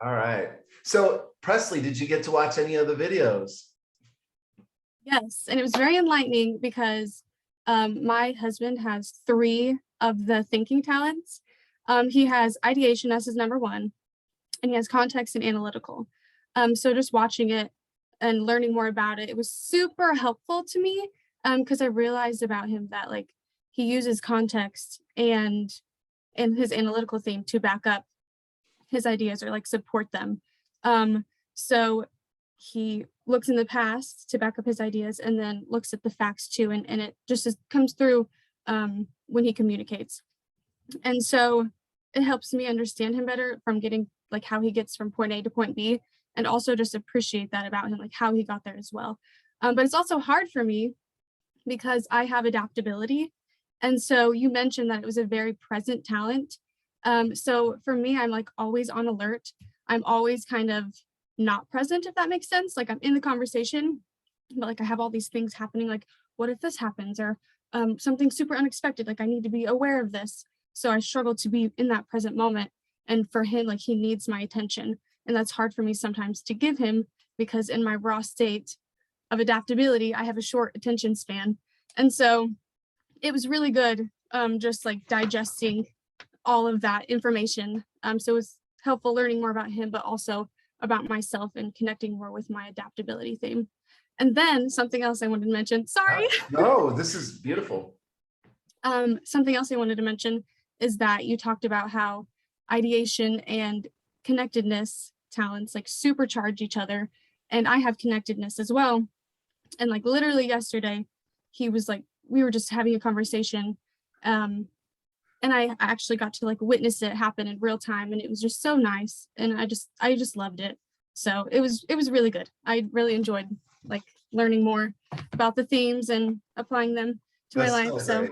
All right. So Presley, did you get to watch any of the videos? Yes, and it was very enlightening because my husband has three of the thinking talents. He has ideation as his number one, and he has context and analytical. So just watching it and learning more about it, it was super helpful to me because I realized about him that like he uses context and his analytical theme to back up his ideas or like support them. So he looks in the past to back up his ideas and then looks at the facts too, and it just comes through when he communicates. And so it helps me understand him better from getting like how he gets from point A to point B, and also just appreciate that about him, like how he got there as well. But it's also hard for me because I have adaptability. And so you mentioned that it was a very present talent. So for me, I'm like always on alert. I'm always kind of not present, if that makes sense. Like I'm in the conversation, but like I have all these things happening. Like, what if this happens? Or something super unexpected. Like I need to be aware of this. So I struggle to be in that present moment. And for him, like he needs my attention. And that's hard for me sometimes to give him because in my raw state of adaptability, I have a short attention span. And so it was really good, just like digesting all of that information. So it was helpful learning more about him, but also about myself and connecting more with my adaptability theme. And then something else I wanted to mention, sorry. No, this is beautiful. Something else I wanted to mention is that you talked about how ideation and connectedness talents like supercharge each other. And I have connectedness as well. And like literally yesterday, he was like, we were just having a conversation. And I actually got to like witness it happen in real time. And it was just so nice. And I just loved it. So it was really good. I really enjoyed like learning more about the themes and applying them to my life. So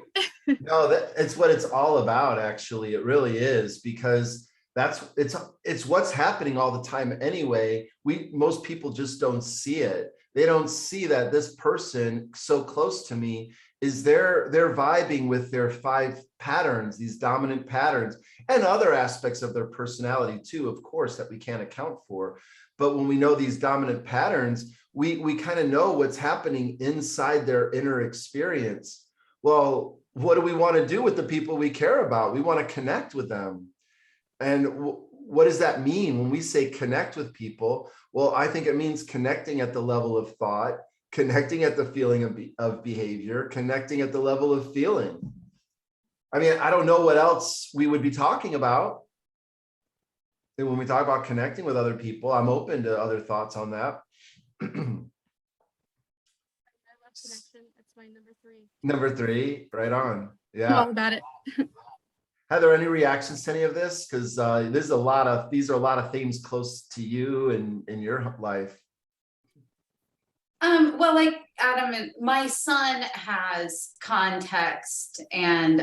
no, it's what it's all about, actually. It really is, because it's what's happening all the time anyway. Most people just don't see it. They don't see that this person so close to me is they're vibing with their 5 patterns, these dominant patterns, and other aspects of their personality too, of course, that we can't account for. But when we know these dominant patterns, we kind of know what's happening inside their inner experience. Well, what do we want to do with the people we care about? We want to connect with them. And what does that mean when we say connect with people? Well, I think it means connecting at the level of thought, connecting at the feeling of behavior, connecting at the level of feeling. I mean, I don't know what else we would be talking about. And when we talk about connecting with other people, I'm open to other thoughts on that. I love connection. That's my number 3. Number 3, right on. Yeah. I'm all about it. Heather, any reactions to any of this? Because these are a lot of themes close to you and in your life. Well, like Adam, my son has context and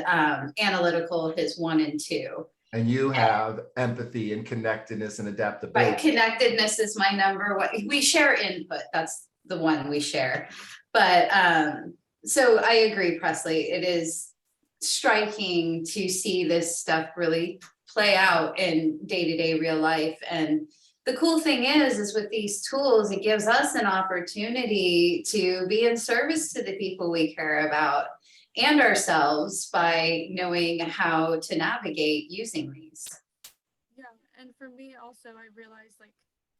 analytical, his 1 and 2. And you have empathy and connectedness and adaptability. Right, connectedness is my number 1. We share input. That's the one we share. But so I agree, Presley. It is striking to see this stuff really play out in day-to-day real life. And the cool thing is with these tools, it gives us an opportunity to be in service to the people we care about and ourselves by knowing how to navigate using these. Yeah, and for me also, I realized like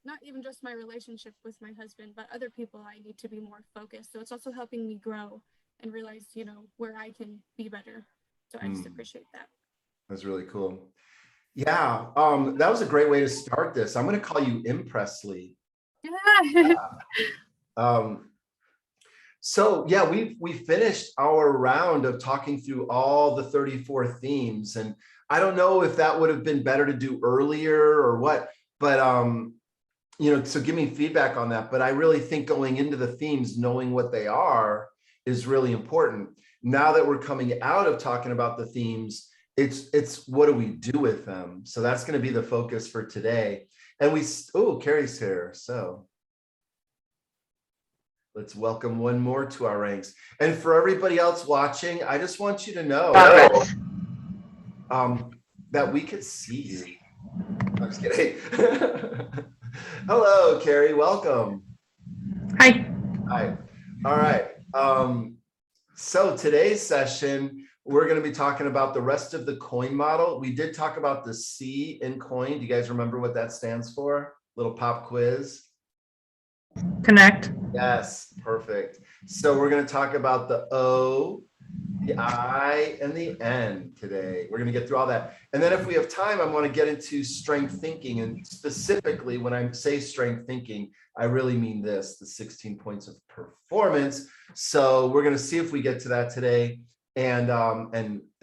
not even just my relationship with my husband, but other people, I need to be more focused. So it's also helping me grow and realize, you know, where I can be better. So I just appreciate that. That's really cool. Yeah, that was a great way to start this. I'm going to call you Presley. Yeah. So yeah, we finished our round of talking through all the 34 themes, and I don't know if that would have been better to do earlier or what, but you know, so give me feedback on that. But I really think going into the themes, knowing what they are is really important. Now that we're coming out of talking about the themes, it's what do we do with them? So that's going to be the focus for today. And Carrie's here. So let's welcome one more to our ranks. And for everybody else watching, I just want you to know that we could see you. I'm just kidding. Hello, Carrie. Welcome. Hi. Hi. All right. So today's session, we're going to be talking about the rest of the coin model. We did talk about the C in coin. Do you guys remember what that stands for? Little pop quiz. Connect. Yes, perfect. So we're going to talk about the O, the I, and the N today. We're going to get through all that. And then if we have time, I want to get into strength thinking. And specifically, when I say strength thinking, I really mean this, the 16 points of performance. So we're going to see if we get to that today and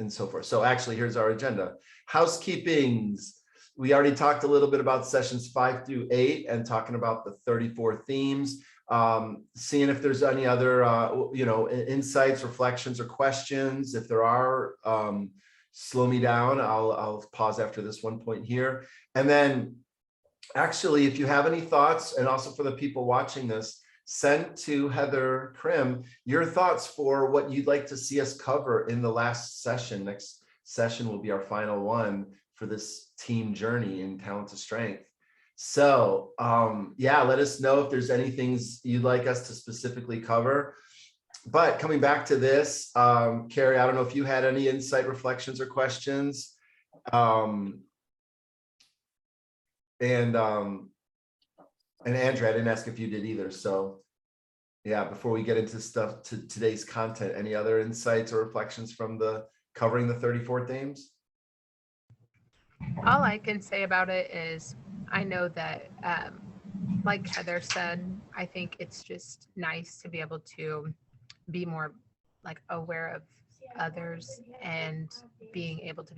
so forth. So actually, here's our agenda. Housekeepings. We already talked a little bit about sessions 5 through 8 and talking about the 34 themes. Seeing if there's any other, insights, reflections, or questions. If there are, slow me down. I'll pause after this one point here. And then actually, if you have any thoughts, and also for the people watching this, send to Heather Krim your thoughts for what you'd like to see us cover in the last session. Next session will be our final one for this team journey in Talent to Strength. So let us know if there's any things you'd like us to specifically cover. But coming back to this, Carrie, I don't know if you had any insight, reflections, or questions. And Andrea, I didn't ask if you did either. So yeah, before we get into stuff to today's content, any other insights or reflections from the covering the 34 themes? All I can say about it is I know that, like Heather said, I think it's just nice to be able to be more like aware of others and being able to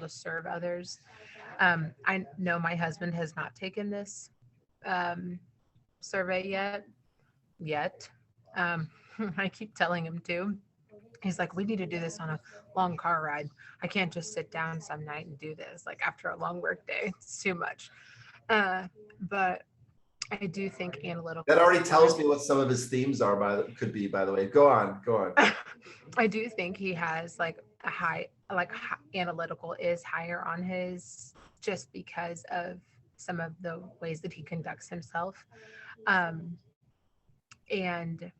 serve others. I know my husband has not taken this survey yet. I keep telling him to. He's like, we need to do this on a long car ride. I can't just sit down some night and do this. Like after a long work day, it's too much. But I do think analytical. That already tells me what some of his themes are. Could be, by the way. Go on. I do think he has like a high analytical is higher on his, just because of some of the ways that he conducts himself, and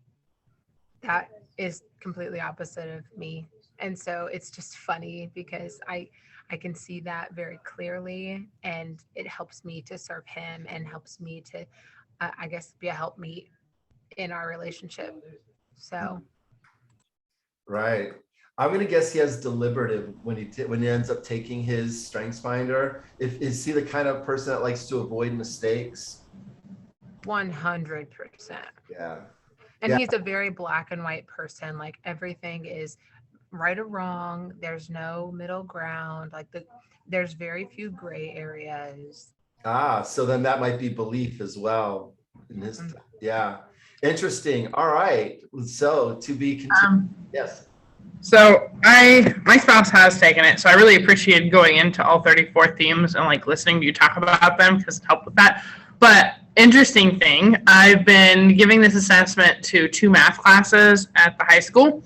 that is completely opposite of me. And so it's just funny because I can see that very clearly, and it helps me to serve him and helps me to, I guess, be a helpmeet in our relationship. So. Right. I'm going to guess he has deliberative when he ends up taking his strengths finder. Is he the kind of person that likes to avoid mistakes? 100%. Yeah. And he's a very black and white person. Like everything is right or wrong. There's no middle ground. Like there's very few gray areas. So then that might be belief as well. In his, yeah. Interesting. All right. So to be continued. Yes. So my spouse has taken it, so I really appreciated going into all 34 themes and like listening to you talk about them because it helped with that. But interesting thing, I've been giving this assessment to 2 math classes at the high school,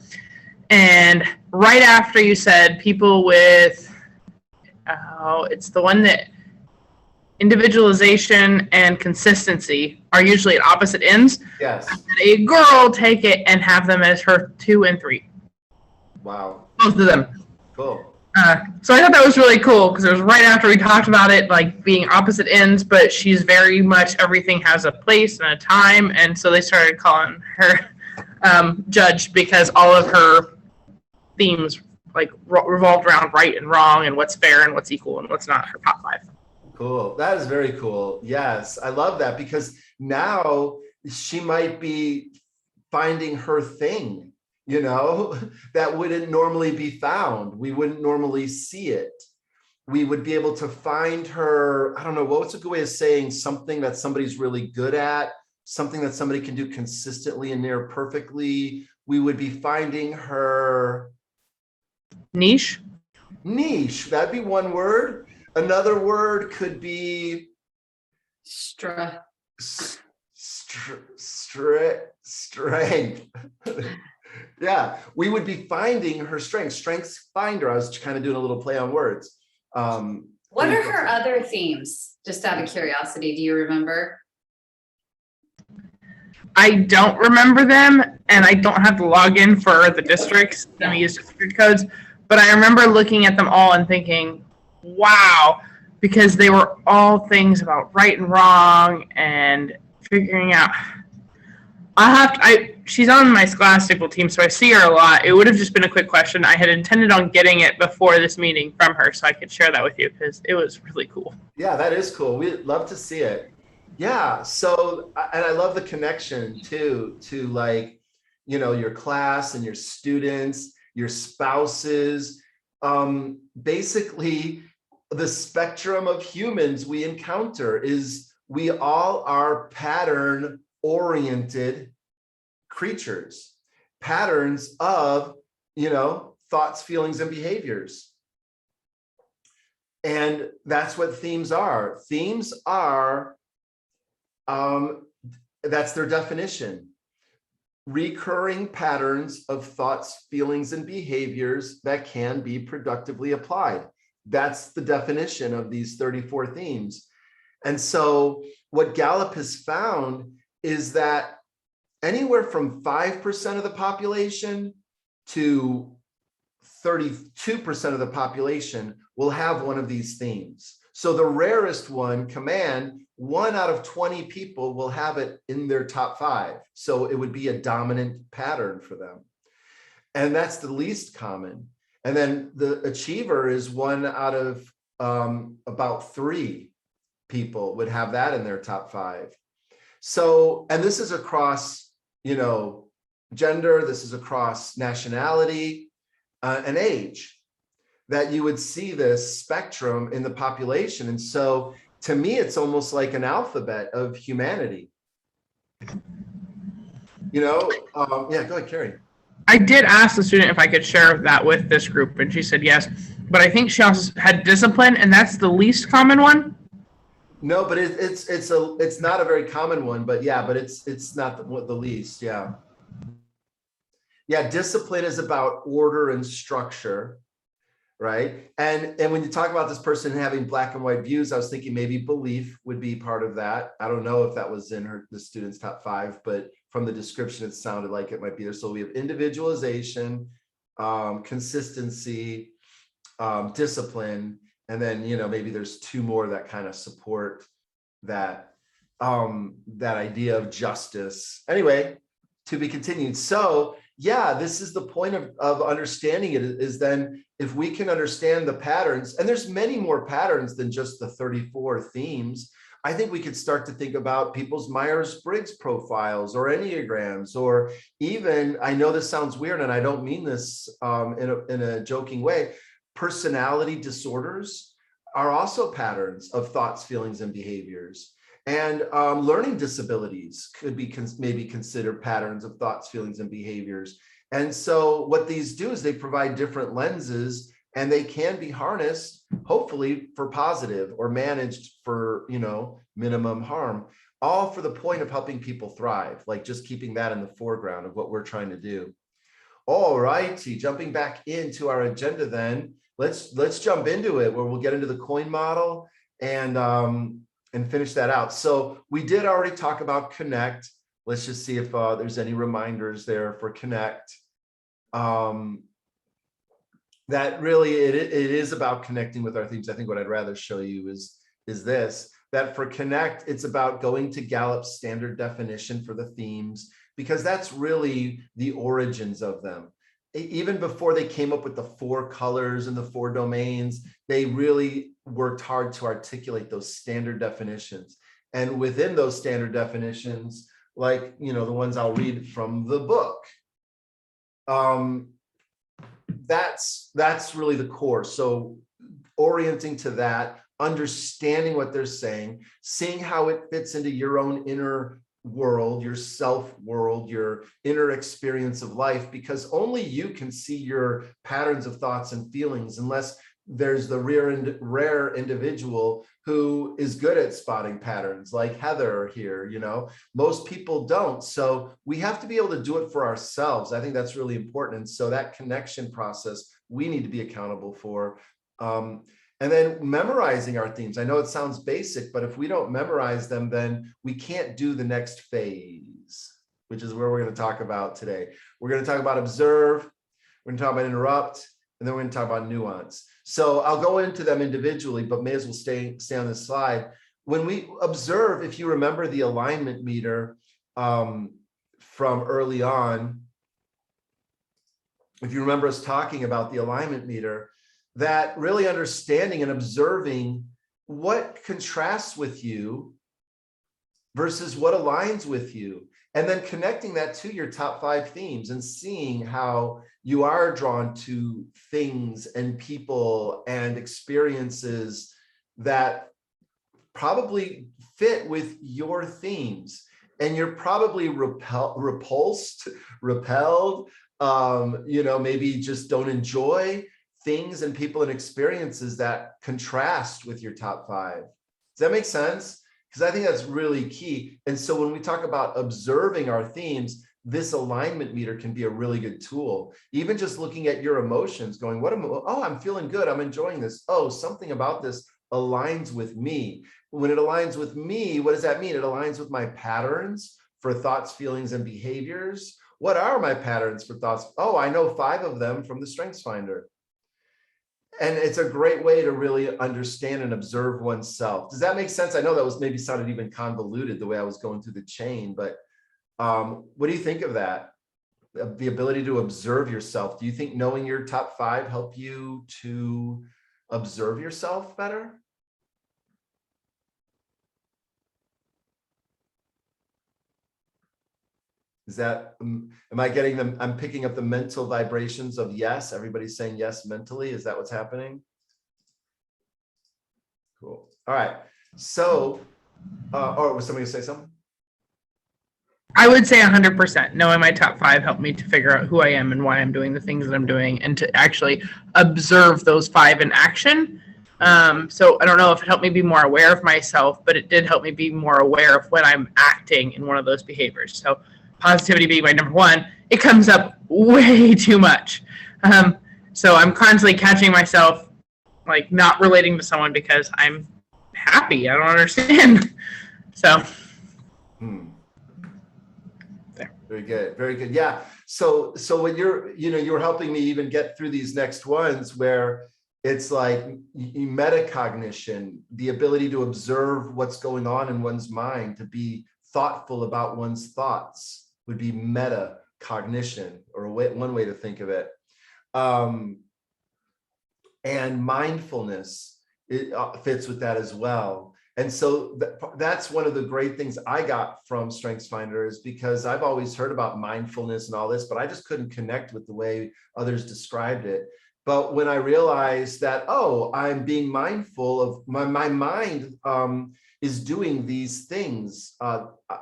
and right after you said people with, it's the one that individualization and consistency are usually at opposite ends. Yes. I had a girl take it and have them as her 2 and 3. Wow. Both of them. Cool. So I thought that was really cool because it was right after we talked about it, like being opposite ends, but she's very much, everything has a place and a time. And so they started calling her judge because all of her themes like revolved around right and wrong and what's fair and what's equal and what's not, her top 5. Cool. That is very cool. Yes. I love that because now she might be finding her thing, that wouldn't normally be found. We wouldn't normally see it. We would be able to find her, I don't know, what's a good way of saying something that somebody's really good at, something that somebody can do consistently and near perfectly. We would be finding her Niche. That'd be one word. Another word could be strength. Yeah, we would be finding her strengths finder. I was kind of doing a little play on words. What are her other themes? Just out of curiosity, do you remember? I don't remember them, and I don't have to log in for the districts and use district codes, but I remember looking at them all and thinking, wow, because they were all things about right and wrong and figuring out. She's on my Scholastical team, so I see her a lot. It would have just been a quick question. I had intended on getting it before this meeting from her, so I could share that with you because it was really cool. Yeah, that is cool. We'd love to see it. Yeah. So, and I love the connection too, to like, you know, your class and your students, your spouses, basically the spectrum of humans we encounter is we all are pattern oriented creatures, patterns of, you know, thoughts, feelings, and behaviors. And that's what themes are. Themes are, that's their definition. Recurring patterns of thoughts, feelings, and behaviors that can be productively applied. That's the definition of these 34 themes. And so what Gallup has found is that anywhere from 5% of the population to 32% of the population will have one of these themes. So the rarest one, command, 1 out of 20 people will have it in their top 5. So it would be a dominant pattern for them. And that's the least common. And then the achiever is 1 out of about 3 people would have that in their top 5. So, and this is across, you know, gender, this is across nationality and age, that you would see this spectrum in the population. And so to me, it's almost like an alphabet of humanity. You know, yeah, go ahead, Carrie. I did ask the student if I could share that with this group, and she said yes. But I think she also had discipline, and that's the least common one. No, but it's not a very common one, but yeah, but it's not the least, yeah. Yeah, discipline is about order and structure, right? And when you talk about this person having black and white views, I was thinking maybe belief would be part of that. I don't know if that was in the student's top 5, but from the description, it sounded like it might be there. So we have individualization, consistency, discipline, and then, you know, maybe there's 2 more that kind of support that that idea of justice. Anyway, to be continued. So yeah, this is the point of understanding it, is then if we can understand the patterns, and there's many more patterns than just the 34 themes. I think we could start to think about people's Myers-Briggs profiles or Enneagrams, or even, I know this sounds weird and I don't mean this in a joking way, personality disorders are also patterns of thoughts, feelings, and behaviors. And learning disabilities could be maybe considered patterns of thoughts, feelings, and behaviors. And so what these do is they provide different lenses, and they can be harnessed, hopefully, for positive or managed for, you know, minimum harm, all for the point of helping people thrive, like just keeping that in the foreground of what we're trying to do. All righty, jumping back into our agenda then, let's jump into it, where we'll get into the coin model and finish that out. So we did already talk about connect. Let's just see if there's any reminders there for connect. That really, it is about connecting with our themes. I think what I'd rather show you is this, that for connect, it's about going to Gallup's standard definition for the themes, because that's really the origins of them. Even before they came up with the 4 colors and the 4 domains, they really worked hard to articulate those standard definitions. And within those standard definitions, like, you know, the ones I'll read from the book, that's really the core. So orienting to that, understanding what they're saying, seeing how it fits into your own inner world, your self world, your inner experience of life, because only you can see your patterns of thoughts and feelings, unless there's the rare individual who is good at spotting patterns, like Heather here. You know, most people don't. So we have to be able to do it for ourselves. I think that's really important. And so that connection process, we need to be accountable for. And And then memorizing our themes. I know it sounds basic, but if we don't memorize them, then we can't do the next phase, which is where we're going to talk about today. We're going to talk about observe, we're going to talk about interrupt, and then we're going to talk about nuance. So I'll go into them individually, but may as well stay on this slide. When we observe, if you remember the alignment meter from early on, if you remember us talking about the alignment meter, that really understanding and observing what contrasts with you versus what aligns with you, and then connecting that to your top 5 themes and seeing how you are drawn to things and people and experiences that probably fit with your themes. And you're probably repelled, maybe just don't enjoy things and people and experiences that contrast with your top 5. Does that make sense? Because I think that's really key. And so when we talk about observing our themes, this alignment meter can be a really good tool. Even just looking at your emotions, going, I'm feeling good, I'm enjoying this. Oh, something about this aligns with me. When it aligns with me, what does that mean? It aligns with my patterns for thoughts, feelings, and behaviors. What are my patterns for thoughts? Oh, I know 5 of them from the StrengthsFinder. And it's a great way to really understand and observe oneself. Does that make sense? I know that was maybe sounded even convoluted the way I was going through the chain, but what do you think of that? The ability to observe yourself. Do you think knowing your top 5 help you to observe yourself better? Is that, am I getting them? I'm picking up the mental vibrations of yes. Everybody's saying yes mentally. Is that what's happening? Cool. All right. So, or was somebody gonna say something? I would say 100%. Knowing my top 5 helped me to figure out who I am and why I'm doing the things that I'm doing, and to actually observe those 5 in action. So I don't know if it helped me be more aware of myself, but it did help me be more aware of when I'm acting in one of those behaviors. So positivity being my number 1, it comes up way too much. So I'm constantly catching myself like not relating to someone because I'm happy. I don't understand. So. Very good. Very good. Yeah. So when you're helping me even get through these next ones where it's like metacognition, the ability to observe what's going on in one's mind, to be thoughtful about one's thoughts would be metacognition, or one way to think of it. And mindfulness, it fits with that as well. And so that's one of the great things I got from StrengthsFinder, is because I've always heard about mindfulness and all this, but I just couldn't connect with the way others described it. But when I realized that, oh, I'm being mindful of my mind is doing these things.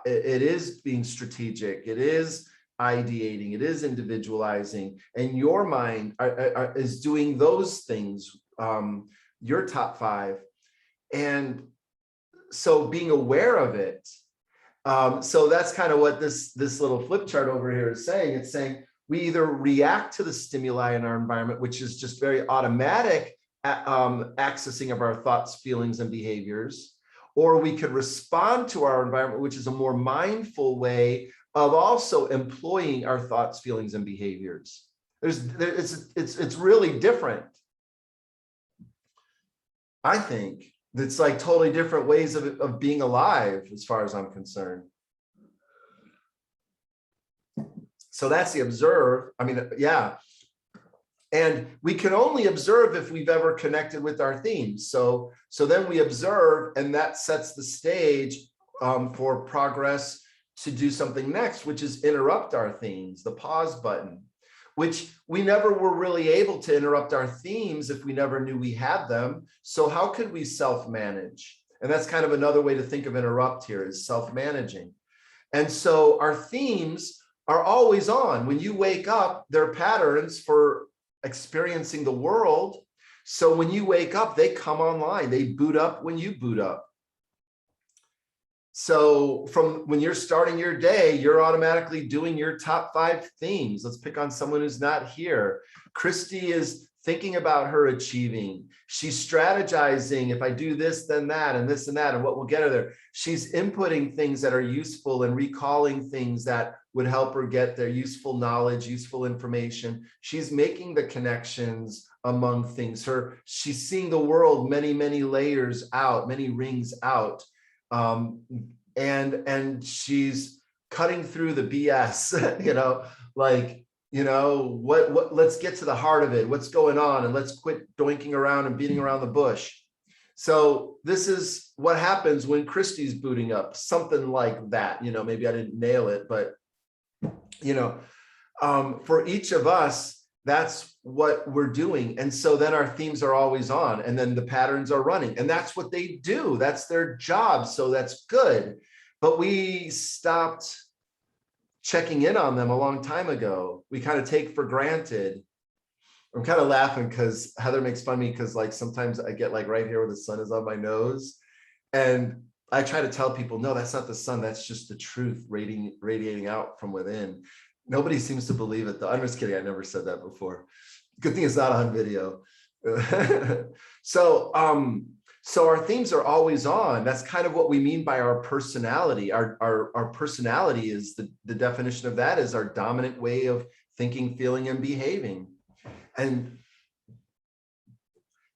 It is being strategic. It is ideating. It is individualizing. And your mind is doing those things, your top 5. And so being aware of it. So that's kind of what this little flip chart over here is saying. It's saying we either react to the stimuli in our environment, which is just very automatic accessing of our thoughts, feelings, and behaviors, or we could respond to our environment, which is a more mindful way of also employing our thoughts, feelings, and behaviors. It's really different. I think it's like totally different ways of being alive, as far as I'm concerned. So that's the observe. I mean, yeah. And we can only observe if we've ever connected with our themes. So then we observe, and that sets the stage for progress to do something next, which is interrupt our themes, the pause button, which we never were really able to interrupt our themes if we never knew we had them. So how could we self-manage? And that's kind of another way to think of interrupt here, is self-managing. And so our themes are always on. When you wake up, they're patterns for experiencing the world. So when you wake up, they come online. They boot up when you boot up. So from when you're starting your day, you're automatically doing your top 5 themes. Let's pick on someone who's not here. Christy is thinking about her achieving. She's strategizing, if I do this, then that, and this and that, and what will get her there. She's inputting things that are useful and recalling things that would help her get their useful knowledge, useful information. She's making the connections among things. She's seeing the world many, many layers out, many rings out. And she's cutting through the BS, let's get to the heart of it. What's going on? And let's quit doinking around and beating around the bush. So this is what happens when Christy's booting up, something like that. Maybe I didn't nail it, but for each of us, that's what we're doing. And so then our themes are always on, and then the patterns are running, and that's what they do. That's their job. So that's good. But we stopped checking in on them a long time ago. We kind of take for granted. I'm kind of laughing because Heather makes fun of me because sometimes I get right here where the sun is on my nose. And I try to tell people, no, that's not the sun. That's just the truth radiating out from within. Nobody seems to believe it though. I'm just kidding. I never said that before. Good thing it's not on video. So our themes are always on. That's kind of what we mean by our personality. Our personality is the definition of that is our dominant way of thinking, feeling, and behaving. And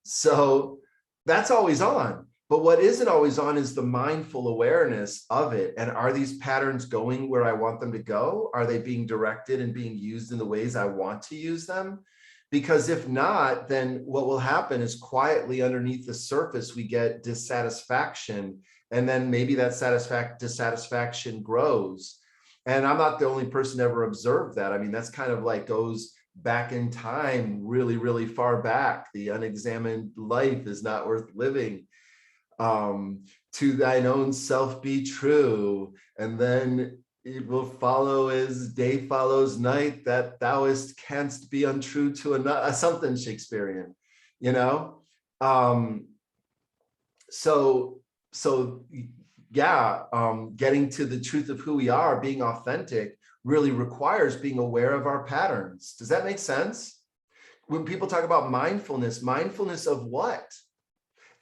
so that's always on. But what isn't always on is the mindful awareness of it. And are these patterns going where I want them to go? Are they being directed and being used in the ways I want to use them? Because if not, then what will happen is quietly underneath the surface, we get dissatisfaction. And then maybe that dissatisfaction grows. And I'm not the only person to ever observed that. I mean, that's kind of goes back in time, really, really far back. The unexamined life is not worth living. To thine own self be true. And then it will follow as day follows night, that thouest canst be untrue to another, something Shakespearean, getting to the truth of who we are, being authentic, really requires being aware of our patterns. Does that make sense? When people talk about mindfulness of what?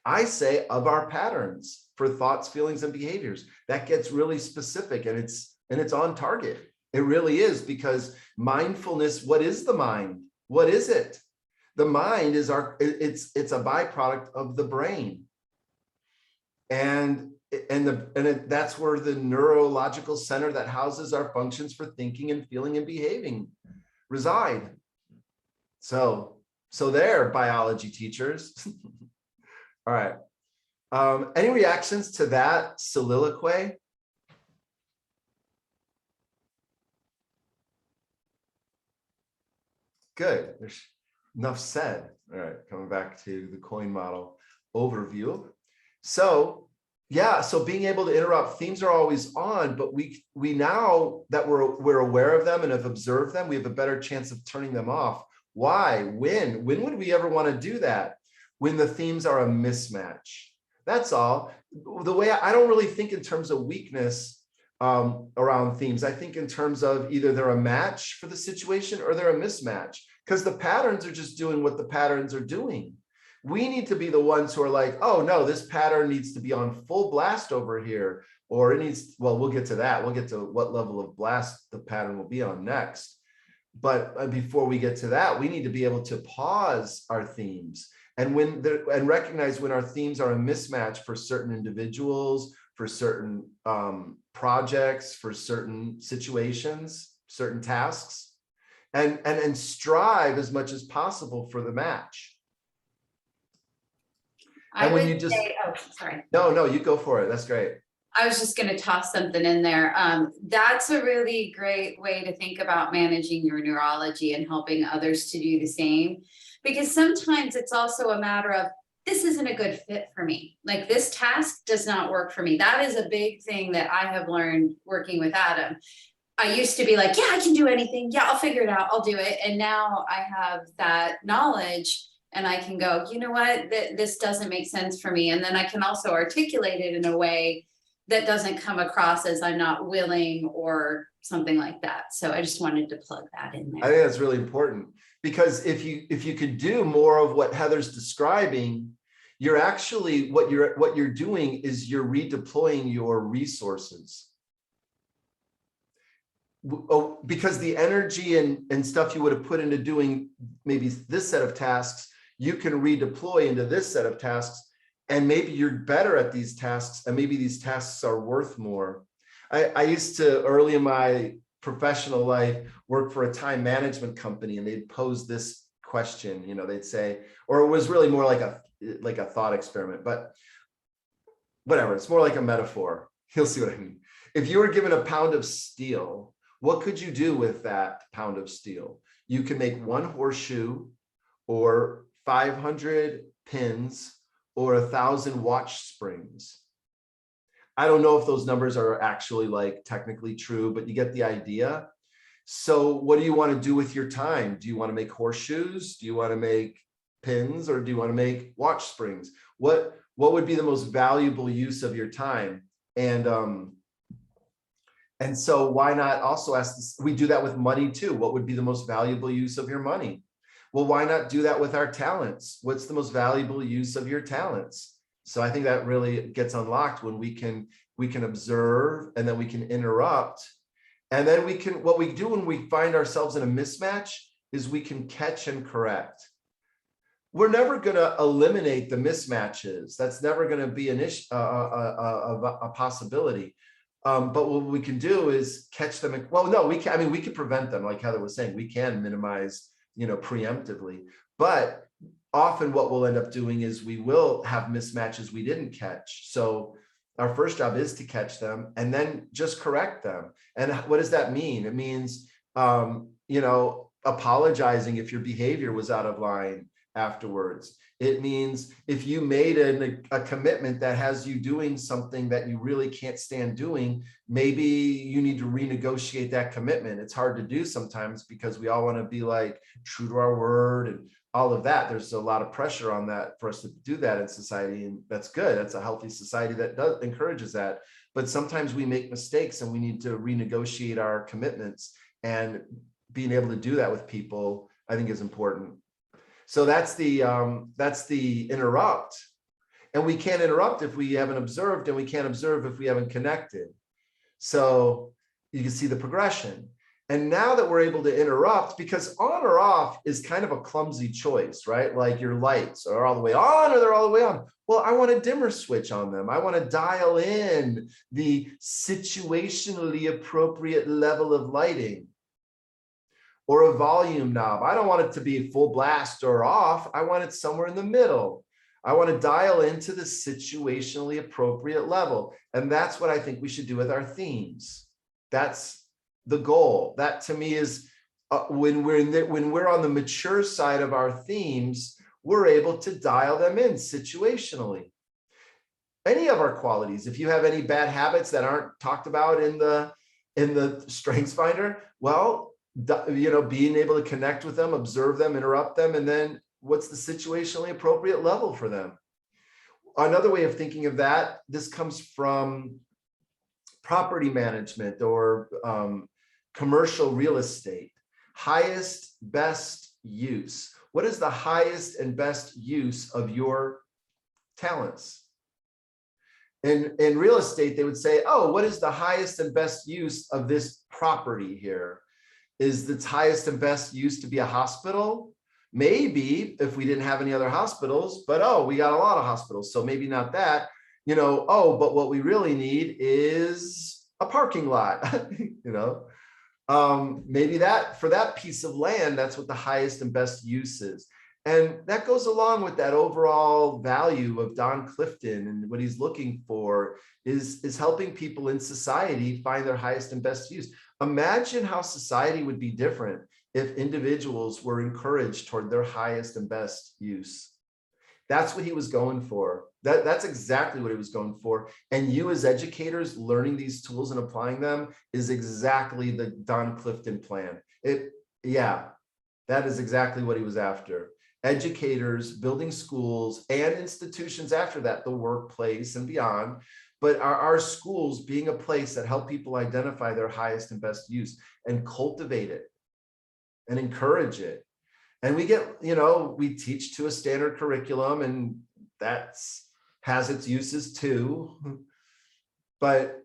I say of our patterns for thoughts, feelings, and behaviors. That gets really specific, and it's on target. It really is, because mindfulness, what is the mind? What is it? The mind is it's a byproduct of the brain. And that's where the neurological center that houses our functions for thinking and feeling and behaving reside. So there, biology teachers. All right. Any reactions to that soliloquy? Good. There's enough said. All right. Coming back to the coin model overview. So being able to interrupt, themes are always on, but we now that we're aware of them and have observed them, we have a better chance of turning them off. Why? When would we ever want to do that? When the themes are a mismatch. That's all. The way I don't really think in terms of weakness around themes. I think in terms of either they're a match for the situation or they're a mismatch, because the patterns are just doing what the patterns are doing. We need to be the ones who are like, oh no, this pattern needs to be on full blast over here, or it needs, well, we'll get to that. We'll get to what level of blast the pattern will be on next. But before we get to that, we need to be able to pause our themes and recognize when our themes are a mismatch for certain individuals, for certain projects, for certain situations, certain tasks, and strive as much as possible for the match. I And when would you just say, oh, sorry. No, you go for it. That's great. I was just going to toss something in there. That's a really great way to think about managing your neurology and helping others to do the same. Because sometimes it's also a matter of, this isn't a good fit for me. Like, this task does not work for me. That is a big thing that I have learned working with Adam. I used to be like, yeah, I can do anything. Yeah, I'll figure it out. I'll do it. And now I have that knowledge and I can go, you know what, this doesn't make sense for me. And then I can also articulate it in a way that doesn't come across as I'm not willing or something like that. So I just wanted to plug that in there. I think that's really important, Because if you could do more of what Heather's describing, you're actually, what you're doing is you're redeploying your resources. Because the energy and stuff you would have put into doing maybe this set of tasks, you can redeploy into this set of tasks, and maybe you're better at these tasks, and maybe these tasks are worth more. I used to, early in my professional life, work for a time management company, and they'd pose this question, you know, they'd say, or it was really more like a thought experiment, but whatever, it's more like a metaphor. You'll see what I mean. If you were given a pound of steel, what could you do with that pound of steel? You can make one horseshoe, or 500 pins, or 1,000 watch springs. I don't know if those numbers are actually like technically true, but you get the idea. So what do you want to do with your time? Do you want to make horseshoes? Do you want to make pins, or do you want to make watch springs? What would be the most valuable use of your time? And so why not also ask this? We do that with money too. What would be the most valuable use of your money? Well, why not do that with our talents? What's the most valuable use of your talents? So I think that really gets unlocked when we can observe, and then we can interrupt. And then what we do when we find ourselves in a mismatch is we can catch and correct. We're never going to eliminate the mismatches. That's never going to be an issue, a possibility. But what we can do is catch them. Well, no, we can. I mean, we can prevent them, like Heather was saying. We can minimize, preemptively. But often, what we'll end up doing is we will have mismatches we didn't catch. So our first job is to catch them and then just correct them. And what does that mean? It means, apologizing if your behavior was out of line afterwards. It means if you made a commitment that has you doing something that you really can't stand doing, maybe you need to renegotiate that commitment. It's hard to do sometimes because we all want to be like true to our word and all of that. There's a lot of pressure on that for us to do that in society, and that's good. That's a healthy society that encourages that. But sometimes we make mistakes, and we need to renegotiate our commitments, and being able to do that with people, I think, is important. So that's the interrupt. And we can't interrupt if we haven't observed, and we can't observe if we haven't connected. So you can see the progression. And now that we're able to interrupt, because on or off is kind of a clumsy choice, right? Like your lights are all the way on or they're all the way on. Well, I want a dimmer switch on them. I want to dial in the situationally appropriate level of lighting, or a volume knob. I don't want it to be full blast or off. I want it somewhere in the middle. I want to dial into the situationally appropriate level. And that's what I think we should do with our themes. That's the goal. That to me is when we're on the mature side of our themes, we're able to dial them in situationally. Any of our qualities, if you have any bad habits that aren't talked about in the Strengths Finder, well, being able to connect with them, observe them, interrupt them, and then what's the situationally appropriate level for them? Another way of thinking of that, this comes from property management or commercial real estate. Highest, best use. What is the highest and best use of your talents? In real estate, they would say, oh, what is the highest and best use of this property here? Is its highest and best use to be a hospital? Maybe if we didn't have any other hospitals, but we got a lot of hospitals, so maybe not that. But what we really need is a parking lot. Maybe that for that piece of land, that's what the highest and best use is. And that goes along with that overall value of Don Clifton, and what he's looking for is helping people in society find their highest and best use. Imagine how society would be different if individuals were encouraged toward their highest and best use. That's what he was going for. That's exactly what he was going for. And you as educators learning these tools and applying them is exactly the Don Clifton plan. That is exactly what he was after. Educators building schools and institutions after that, the workplace and beyond, but our schools being a place that help people identify their highest and best use and cultivate it and encourage it. And we get, you know, we teach to a standard curriculum, and that's has its uses too. But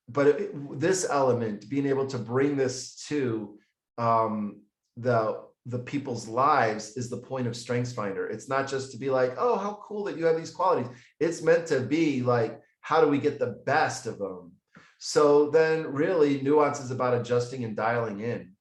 this element, being able to bring this to the people's lives, is the point of StrengthsFinder. It's not just to be like, oh, how cool that you have these qualities. It's meant to be like, how do we get the best of them? So then really nuance is about adjusting and dialing in.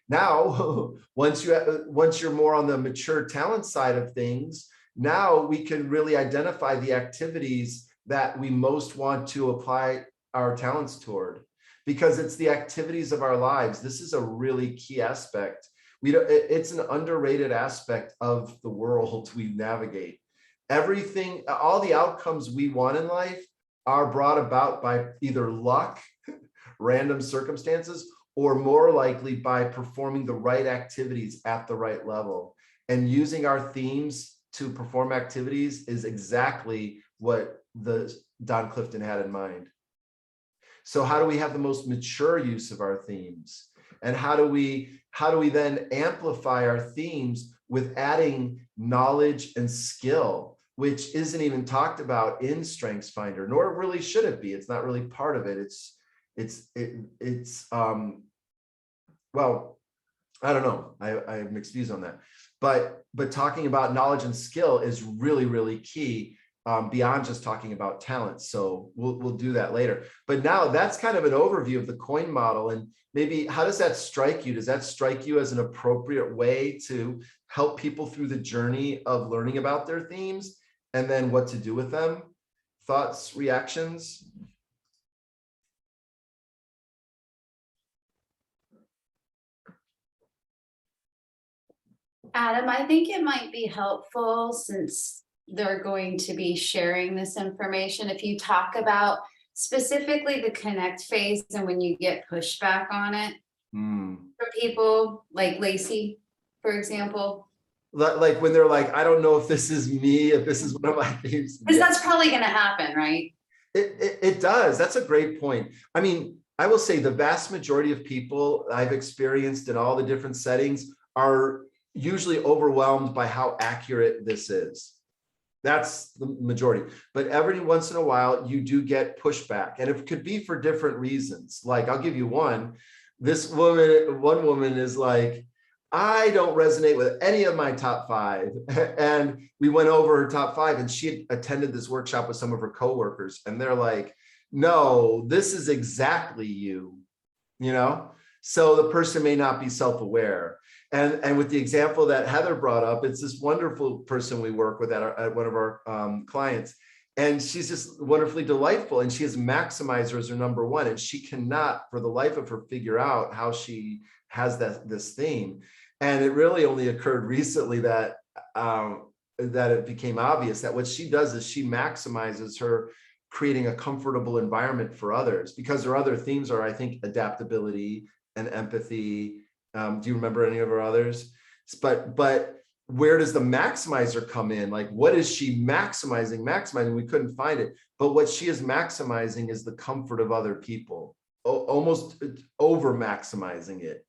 Now, once you're more on the mature talent side of things, now we can really identify the activities that we most want to apply our talents toward, because it's the activities of our lives. This is a really key aspect. It's an underrated aspect of the world we navigate. Everything, all the outcomes we want in life are brought about by either luck, random circumstances, or more likely by performing the right activities at the right level. And using our themes to perform activities is exactly what Don Clifton had in mind. So how do we have the most mature use of our themes? And how do we then amplify our themes with adding knowledge and skill, which isn't even talked about in StrengthsFinder, nor really should it be. It's not really part of it. Well, I don't know. I have mixed views on that. But talking about knowledge and skill is really, really key, beyond just talking about talent. So we'll do that later. But now that's kind of an overview of the COIN model. And maybe how does that strike you? Does that strike you as an appropriate way to help people through the journey of learning about their themes and then what to do with them? Thoughts, reactions? Adam, I think it might be helpful, since they're going to be sharing this information, if you talk about specifically the connect phase and when you get pushback on it from people like Lacey, for example. Like when they're like, I don't know if this is me, if this is one of my themes. Because that's probably going to happen, right? It does. That's a great point. I mean, I will say the vast majority of people I've experienced in all the different settings are usually overwhelmed by how accurate this is. That's the majority. But every once in a while, you do get pushback. And it could be for different reasons. Like, I'll give you one. One woman is like, I don't resonate with any of my top 5. And we went over her top 5, and she had attended this workshop with some of her coworkers. And they're like, no, this is exactly you, you know? So the person may not be self-aware. And with the example that Heather brought up, it's this wonderful person we work with at one of our clients. And she's just wonderfully delightful. And she has maximizer as her number 1. And she cannot, for the life of her, figure out how she has this theme. And it really only occurred recently that it became obvious that what she does is she maximizes her creating a comfortable environment for others, because her other themes are, I think, adaptability and empathy. Do you remember any of her others? But where does the maximizer come in? Like, what is she maximizing? We couldn't find it. But what she is maximizing is the comfort of other people, almost over maximizing it.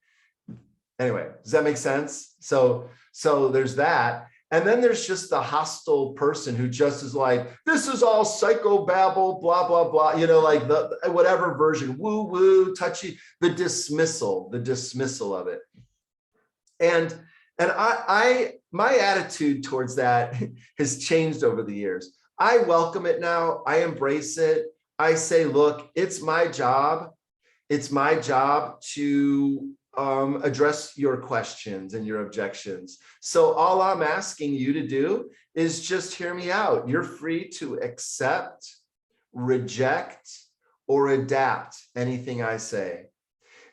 Anyway, does that make sense? So there's that. And then there's just the hostile person who just is like, this is all psychobabble, blah, blah, blah, you know, like the whatever version, woo, woo, touchy, the dismissal of it. And my attitude towards that has changed over the years. I welcome it now. I embrace it. I say, look, it's my job. It's my job to address your questions and your objections. So all I'm asking you to do is just hear me out. You're free to accept, reject, or adapt anything I say.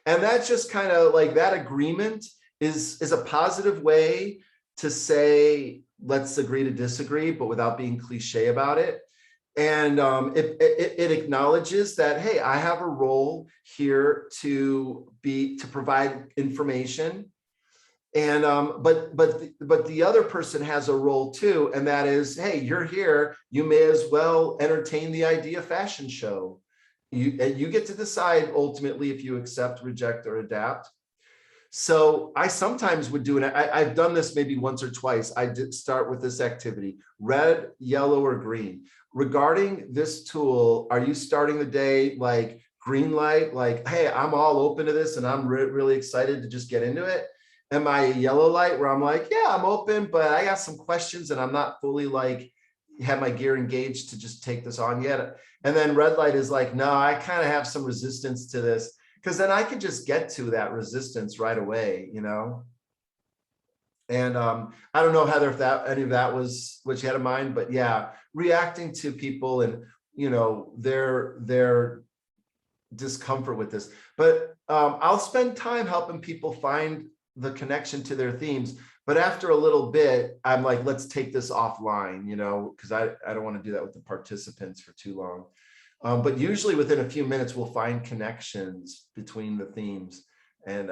And that just kind of like that agreement is a positive way to say, let's agree to disagree, but without being cliche about it. And it acknowledges that, hey, I have a role here to provide information, and but the other person has a role too, and that is, hey, you're here, you may as well entertain the idea fashion show. You get to decide ultimately if you accept, reject, or adapt. So I sometimes would do it. I've done this maybe once or twice. I did start with this activity, red, yellow, or green. Regarding this tool, are you starting the day like green light, like, hey, I'm all open to this and I'm really excited to just get into it? Am I a yellow light where I'm like, yeah, I'm open, but I got some questions and I'm not fully like, have my gear engaged to just take this on yet? And then red light is like, no, I kind of have some resistance to this, because then I could just get to that resistance right away, you know? And I don't know, Heather, if that any of that was what you had in mind, but yeah, reacting to people and, you know, their discomfort with this. But I'll spend time helping people find the connection to their themes. But after a little bit, I'm like, let's take this offline, you know, because I don't want to do that with the participants for too long. But usually within a few minutes, we'll find connections between the themes and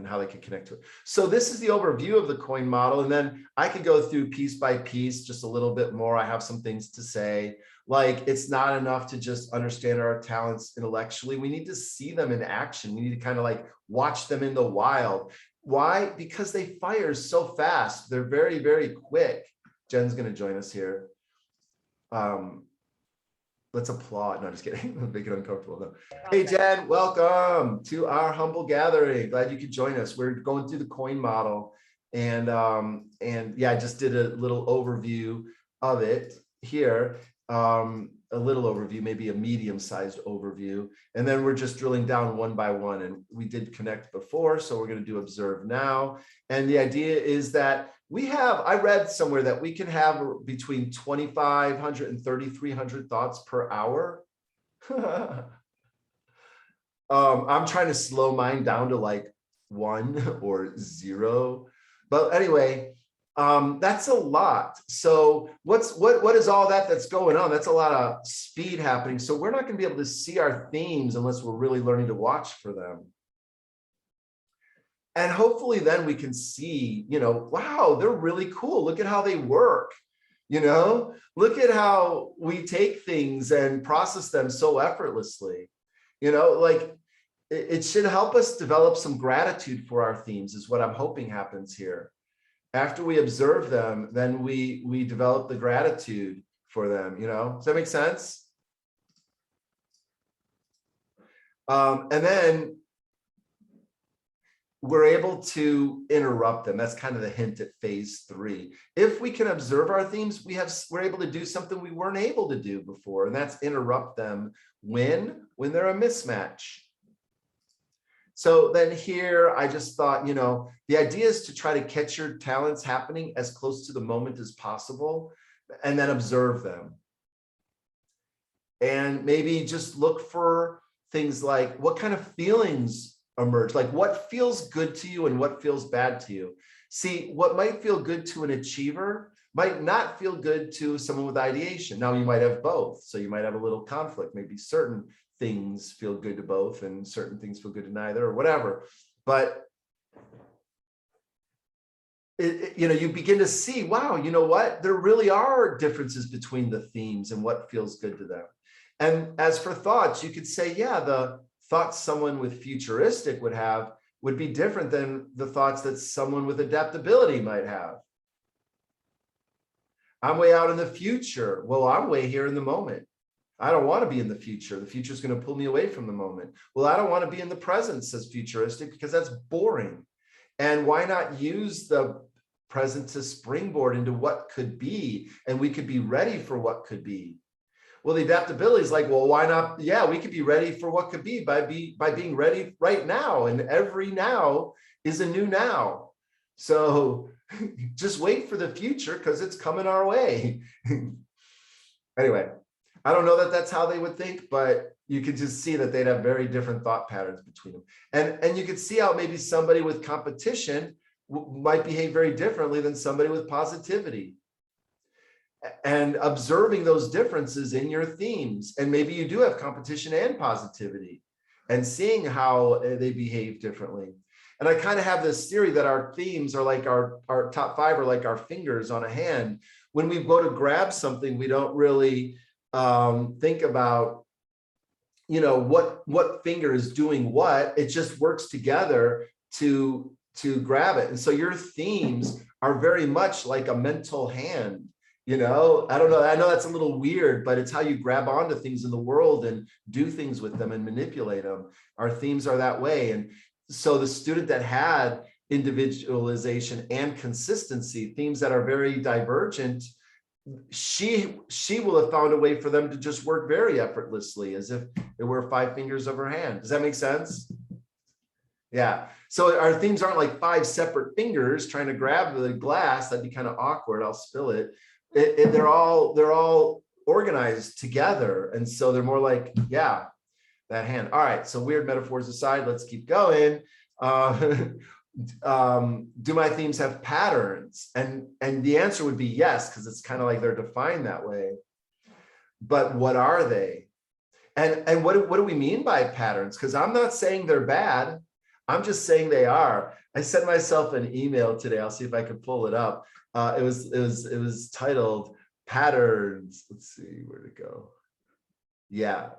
how they can connect to it. So this is the overview of the coin model. And then I could go through piece by piece, just a little bit more. I have some things to say, like it's not enough to just understand our talents intellectually. We need to see them in action. We need to kind of like watch them in the wild. Why? Because they fire so fast. They're very, very quick. Jen's going to join us here. Let's applaud. No, just kidding. Make it uncomfortable. No. Hey, Jen, welcome to our humble gathering. Glad you could join us. We're going through the coin model, and yeah, I just did a little overview of it here. A little overview, maybe a medium-sized overview, and then we're just drilling down one by one. And we did connect before, so we're going to do observe now. And the idea is that we have, I read somewhere that we can have between 2,500 and 3,300 thoughts per hour. I'm trying to slow mine down to like 1 or 0. But anyway, that's a lot. So what is all that's going on? That's a lot of speed happening. So we're not going to be able to see our themes unless we're really learning to watch for them. And hopefully then we can see, you know, wow, they're really cool. Look at how they work. You know, look at how we take things and process them so effortlessly. You know, like it should help us develop some gratitude for our themes is what I'm hoping happens here. After we observe them, then we develop the gratitude for them, you know? Does that make sense? And then we're able to interrupt them. That's kind of the hint at phase 3. If we can observe our themes, we're able to do something we weren't able to do before, and that's interrupt them when they're a mismatch. So then here, I just thought, you know, the idea is to try to catch your talents happening as close to the moment as possible, and then observe them. And maybe just look for things like what kind of feelings emerge, like what feels good to you and what feels bad to you. See, what might feel good to an achiever might not feel good to someone with ideation. Now you might have both. So you might have a little conflict. Maybe certain things feel good to both and certain things feel good to neither or whatever. But you know, you begin to see, wow, you know what? There really are differences between the themes and what feels good to them. And as for thoughts, you could say, yeah, the thoughts someone with futuristic would have would be different than the thoughts that someone with adaptability might have. I'm way out in the future. Well, I'm way here in the moment. I don't want to be in the future. The future is going to pull me away from the moment. Well, I don't want to be in the present, says futuristic, because that's boring. And why not use the present to springboard into what could be? And we could be ready for what could be. Well, the adaptability is like, well, why not? Yeah, we could be ready for what could be by being ready right now. And every now is a new now. So just wait for the future because it's coming our way. Anyway, I don't know that that's how they would think, but you could just see that they'd have very different thought patterns between them. And you could see how maybe somebody with competition might behave very differently than somebody with positivity. And observing those differences in your themes. And maybe you do have competition and positivity and seeing how they behave differently. And I kind of have this theory that our themes are like our top 5 are like our fingers on a hand. When we go to grab something, we don't really think about, you know, what finger is doing what. It just works together to to grab it. And so your themes are very much like a mental hand. You know, I don't know. I know that's a little weird, but it's how you grab onto things in the world and do things with them and manipulate them. Our themes are that way. And so the student that had individualization and consistency, themes that are very divergent, she will have found a way for them to just work very effortlessly, as if it were 5 fingers of her hand. Does that make sense? Yeah. So our themes aren't like 5 separate fingers trying to grab the glass. That'd be kind of awkward. I'll spill it. They're all organized together. And so they're more like, yeah, that hand. All right. So weird metaphors aside, let's keep going. Do my themes have patterns? And the answer would be yes, because it's kind of like they're defined that way. But what are they? And what do we mean by patterns? Because I'm not saying they're bad. I'm just saying they are. I sent myself an email today. I'll see if I can pull it up. It was titled Patterns. Let's see where to go. Yeah,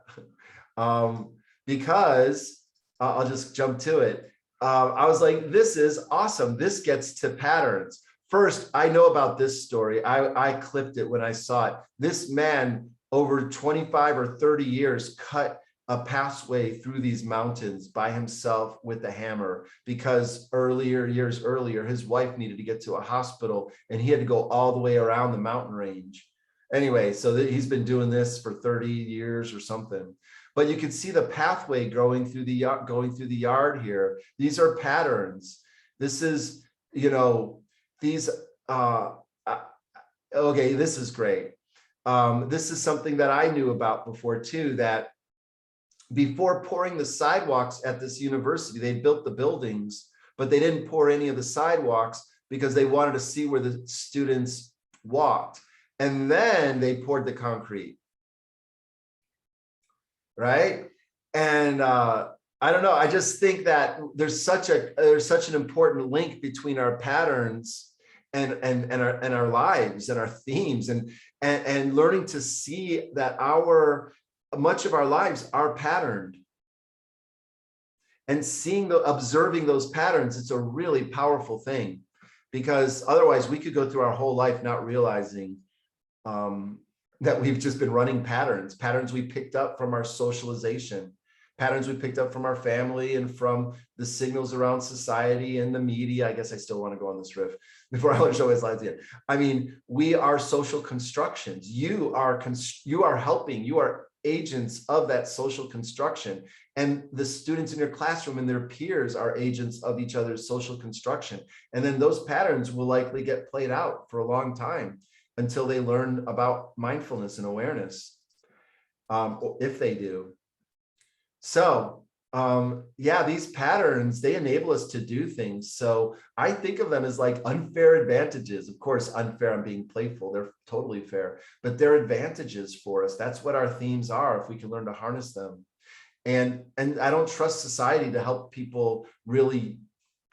because I'll just jump to it. I was like, this is awesome. This gets to patterns. First, I know about this story. I clipped it when I saw it. This man over 25 or 30 years cut a pathway through these mountains by himself with a hammer, because years earlier, his wife needed to get to a hospital and he had to go all the way around the mountain range. Anyway, so he's been doing this for 30 years or something. But you can see the pathway going through the yard here. These are patterns. This is, you know, these, okay, this is great. This is something that I knew about before too, that before pouring the sidewalks at this university, they built the buildings, but they didn't pour any of the sidewalks because they wanted to see where the students walked. And then they poured the concrete. Right. And I don't know. I just think that there's such an important link between our patterns and our lives and our themes and learning to see that much of our lives are patterned, and observing those patterns. It's a really powerful thing, because otherwise we could go through our whole life not realizing that we've just been running patterns we picked up from our socialization, patterns we picked up from our family and from the signals around society and the media. I guess I still want to go on this riff before I want to show my slides again. I mean, we are social constructions. You are helping, you are agents of that social construction. And the students in your classroom and their peers are agents of each other's social construction. And then those patterns will likely get played out for a long time until they learn about mindfulness and awareness, if they do. So yeah, these patterns, they enable us to do things. So I think of them as like unfair advantages. Of course, unfair, I'm being playful. They're totally fair, but they're advantages for us. That's what our themes are, if we can learn to harness them. And I don't trust society to help people really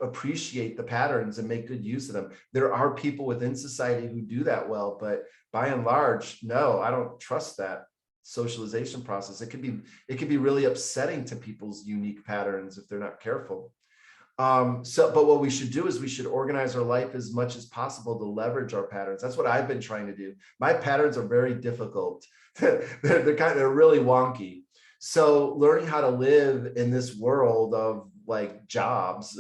appreciate the patterns and make good use of them. There are people within society who do that well, but by and large, no, I don't trust that socialization process. It can be really upsetting to people's unique patterns if they're not careful. But what we should do is we should organize our life as much as possible to leverage our patterns. That's what I've been trying to do. My patterns are very difficult. they're really wonky. So learning how to live in this world of like jobs,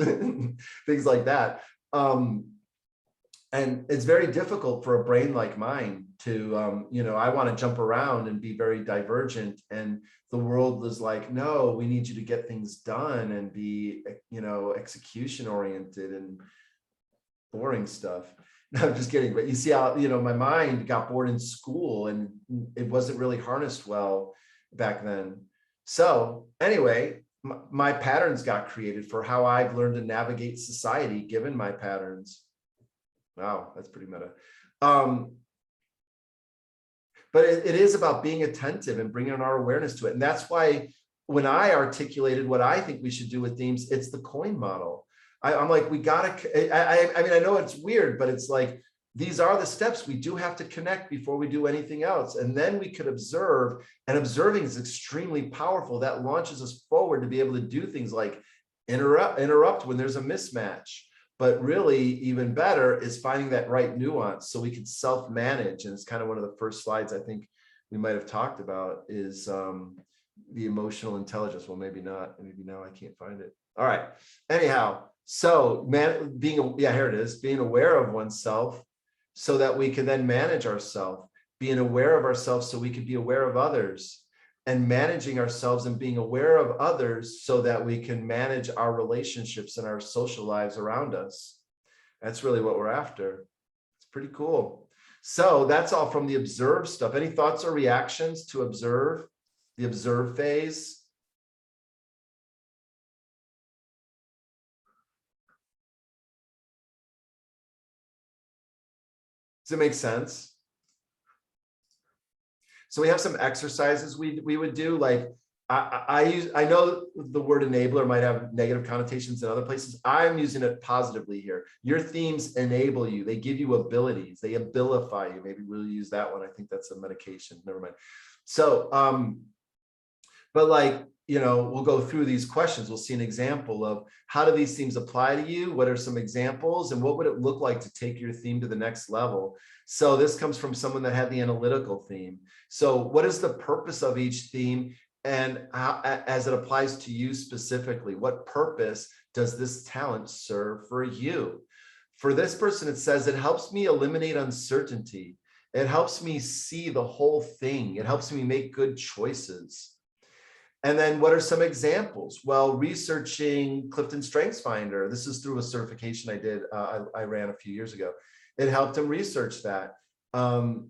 things like that. And it's very difficult for a brain like mine to, I want to jump around and be very divergent. And the world is like, no, we need you to get things done and be, execution oriented and boring stuff. No, I'm just kidding. But you see how, my mind got bored in school and it wasn't really harnessed well back then. So anyway, my patterns got created for how I've learned to navigate society given my patterns. Wow, that's pretty meta. But it is about being attentive and bringing our awareness to it. And that's why when I articulated what I think we should do with themes, it's the coin model. I'm like, we gotta, I know it's weird, but it's like, these are the steps. We do have to connect before we do anything else. And then we could observe, and observing is extremely powerful. That launches us forward to be able to do things like interrupt when there's a mismatch, But really, even better is finding that right nuance so we can self-manage. And it's kind of one of the first slides I think we might have talked about is the emotional intelligence. Well, maybe not. Maybe now I can't find it. All right. Anyhow, so here it is, being aware of oneself so that we can then manage ourselves, being aware of ourselves so we can be aware of others, and managing ourselves and being aware of others so that we can manage our relationships and our social lives around us. That's really what we're after. It's pretty cool. So that's all from the observe stuff. Any thoughts or reactions to observe, the observe phase? Does it make sense? So we have some exercises we would do. Like I know the word enabler might have negative connotations in other places. I'm using it positively here. Your themes enable you. They give you abilities. They abilify you. Maybe we'll use that one. I think that's a medication. Never mind. So, but like, you know, we'll go through these questions. We'll see an example of how do these themes apply to you? What are some examples? And what would it look like to take your theme to the next level? So this comes from someone that had the analytical theme. So what is the purpose of each theme? And how, as it applies to you specifically, what purpose does this talent serve for you? For this person, it says, it helps me eliminate uncertainty. It helps me see the whole thing. It helps me make good choices. And then what are some examples? Well, researching Clifton StrengthsFinder. This is through a certification I did, I ran a few years ago. It helped him research that. And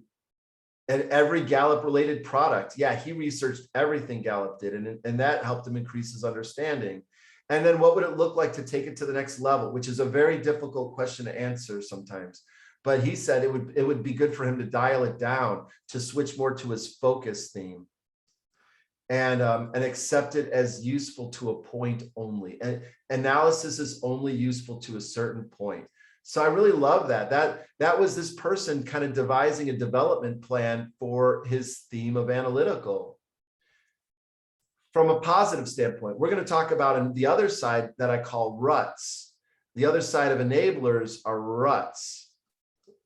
every Gallup related product. Yeah, he researched everything Gallup did, and that helped him increase his understanding. And then what would it look like to take it to the next level, which is a very difficult question to answer sometimes. But he said it would be good for him to dial it down, to switch more to his focus theme. And accept it as useful to a point only. And analysis is only useful to a certain point. So I really love that. That was this person kind of devising a development plan for his theme of analytical. From a positive standpoint, we're going to talk about the other side that I call ruts. The other side of enablers are ruts.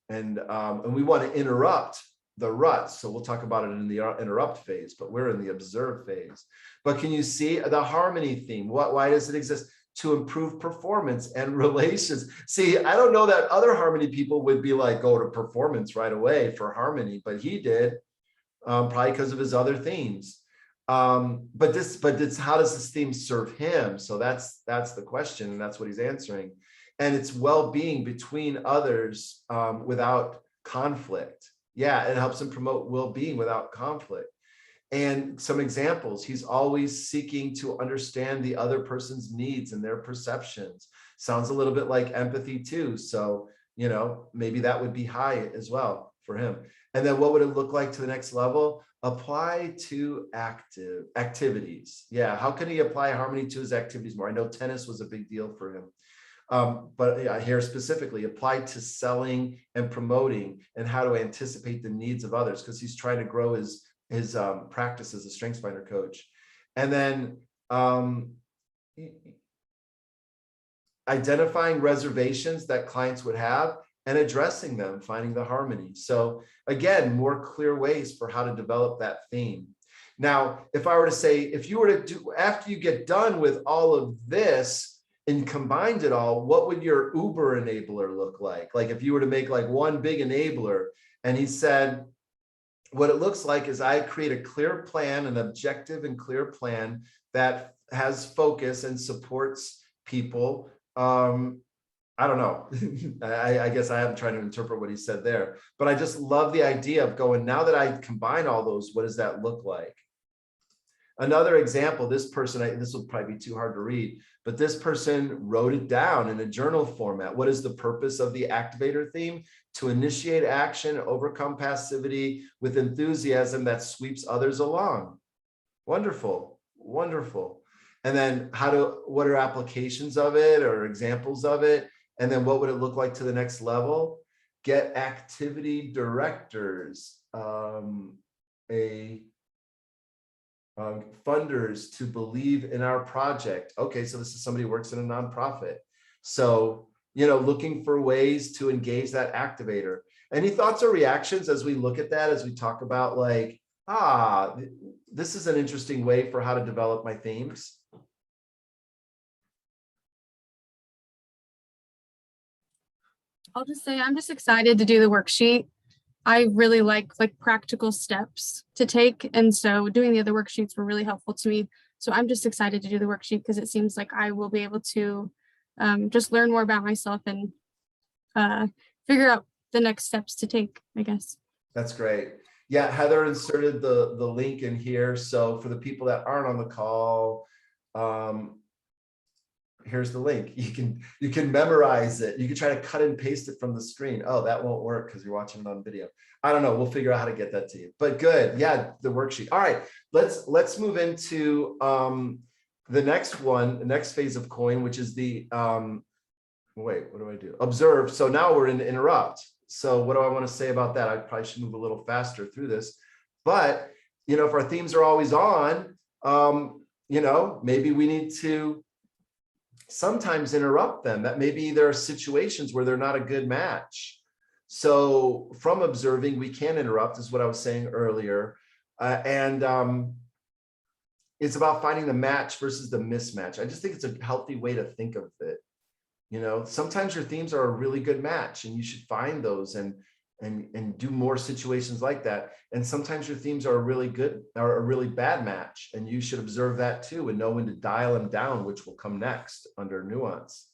And we want to interrupt the ruts. So we'll talk about it in the interrupt phase, but we're in the observe phase. But can you see the harmony theme? Why does it exist? To improve performance and relations. See, I don't know that other harmony people would be like, go to performance right away for harmony, but he did, probably because of his other themes. But how does this theme serve him? So that's the question, and that's what he's answering. And it's well-being between others without conflict. Yeah, it helps him promote well-being without conflict. And some examples, he's always seeking to understand the other person's needs and their perceptions. Sounds a little bit like empathy too. So, you know, maybe that would be high as well for him. And then what would it look like to the next level? Apply to activities. Yeah, how can he apply harmony to his activities more? I know tennis was a big deal for him. But yeah, here specifically, apply to selling and promoting and how to anticipate the needs of others, because he's trying to grow his practice as a StrengthsFinder coach. And then identifying reservations that clients would have and addressing them, finding the harmony. So again, more clear ways for how to develop that theme. Now, if I were to say, if you were to do, after you get done with all of this and combined it all, what would your Uber enabler look like? Like if you were to make like one big enabler, and he said, what it looks like is I create a clear plan, an objective and clear plan that has focus and supports people. I don't know. I guess I am trying to interpret what he said there, but I just love the idea of going, now that I combine all those, what does that look like? Another example, this person, this will probably be too hard to read, but this person wrote it down in a journal format. What is the purpose of the activator theme? To initiate action, overcome passivity with enthusiasm that sweeps others along. Wonderful, wonderful. And then what are applications of it or examples of it? And then what would it look like to the next level? Get activity directors, funders to believe in our project. Okay, so this is somebody who works in a nonprofit. So, looking for ways to engage that activator. Any thoughts or reactions as we look at that, as we talk about like, this is an interesting way for how to develop my themes? I'll just say I'm just excited to do the worksheet. I really like practical steps to take. And so doing the other worksheets were really helpful to me. So I'm just excited to do the worksheet because it seems like I will be able to just learn more about myself and figure out the next steps to take, I guess. That's great. Yeah, Heather inserted the link in here. So for the people that aren't on the call, here's the link. You can memorize it. You can try to cut and paste it from the screen. Oh, that won't work because you're watching it on video. I don't know. We'll figure out how to get that to you. But good. Yeah, the worksheet. All right, let's move into the next one, the next phase of COIN, which is the wait, what do I do? Observe. So now we're in interrupt. So what do I want to say about that? I probably should move a little faster through this. But if our themes are always on, maybe we need to sometimes interrupt them. That maybe there are situations where they're not a good match. So from observing, we can interrupt, is what I was saying earlier. It's about finding the match versus the mismatch. I just think it's a healthy way to think of it. Sometimes your themes are a really good match and you should find those and do more situations like that. And sometimes your themes are a really good or a really bad match, and you should observe that too and know when to dial them down, which will come next under nuance.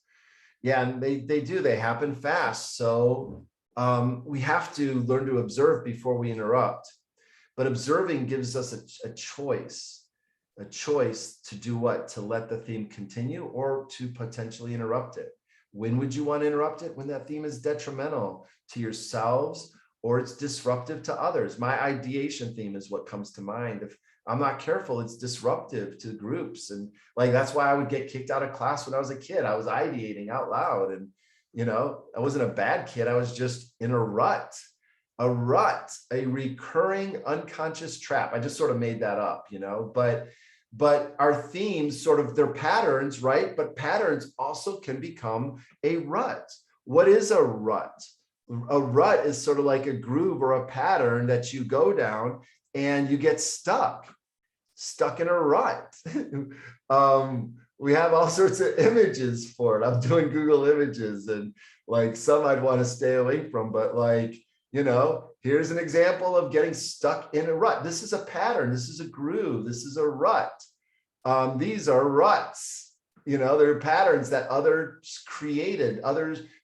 Yeah, and they happen fast. So we have to learn to observe before we interrupt. But observing gives us a choice to do what? To let the theme continue or to potentially interrupt it. When would you want to interrupt it? When that theme is detrimental to yourselves or it's disruptive to others. My ideation theme is what comes to mind. If I'm not careful, it's disruptive to groups. And that's why I would get kicked out of class when I was a kid. I was ideating out loud and, I wasn't a bad kid. I was just in a rut, a recurring unconscious trap. I just sort of made that up, but our themes sort of, they're patterns, right? But patterns also can become a rut. What is a rut? A rut is sort of like a groove or a pattern that you go down and you get stuck in a rut. We have all sorts of images for it. I'm doing Google Images and some I'd want to stay away from, but here's an example of getting stuck in a rut. This is a pattern. This is a groove. This is a rut. These are ruts. They're patterns that others created.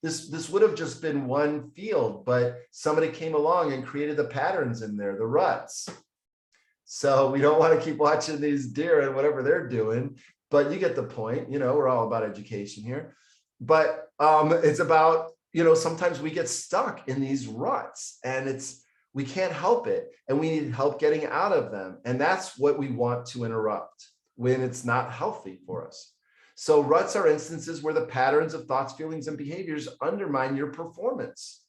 This would have just been one field, but somebody came along and created the patterns in there, the ruts. So we don't want to keep watching these deer and whatever they're doing, but you get the point. We're all about education here. But it's about, sometimes we get stuck in these ruts and we can't help it and we need help getting out of them. And that's what we want to interrupt when it's not healthy for us. So ruts are instances where the patterns of thoughts, feelings, and behaviors undermine your performance.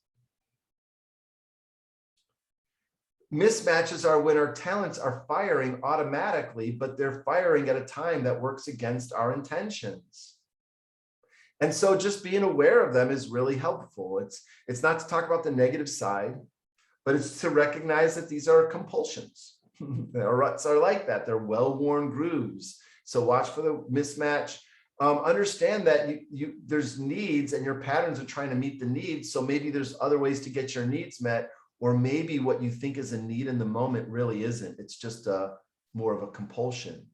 Mismatches are when our talents are firing automatically, but they're firing at a time that works against our intentions. And so just being aware of them is really helpful. It's not to talk about the negative side, but it's to recognize that these are compulsions. Our ruts are like that. They're well-worn grooves. So watch for the mismatch. Understand that there's needs and your patterns are trying to meet the needs. So maybe there's other ways to get your needs met, or maybe what you think is a need in the moment really isn't. It's just more of a compulsion.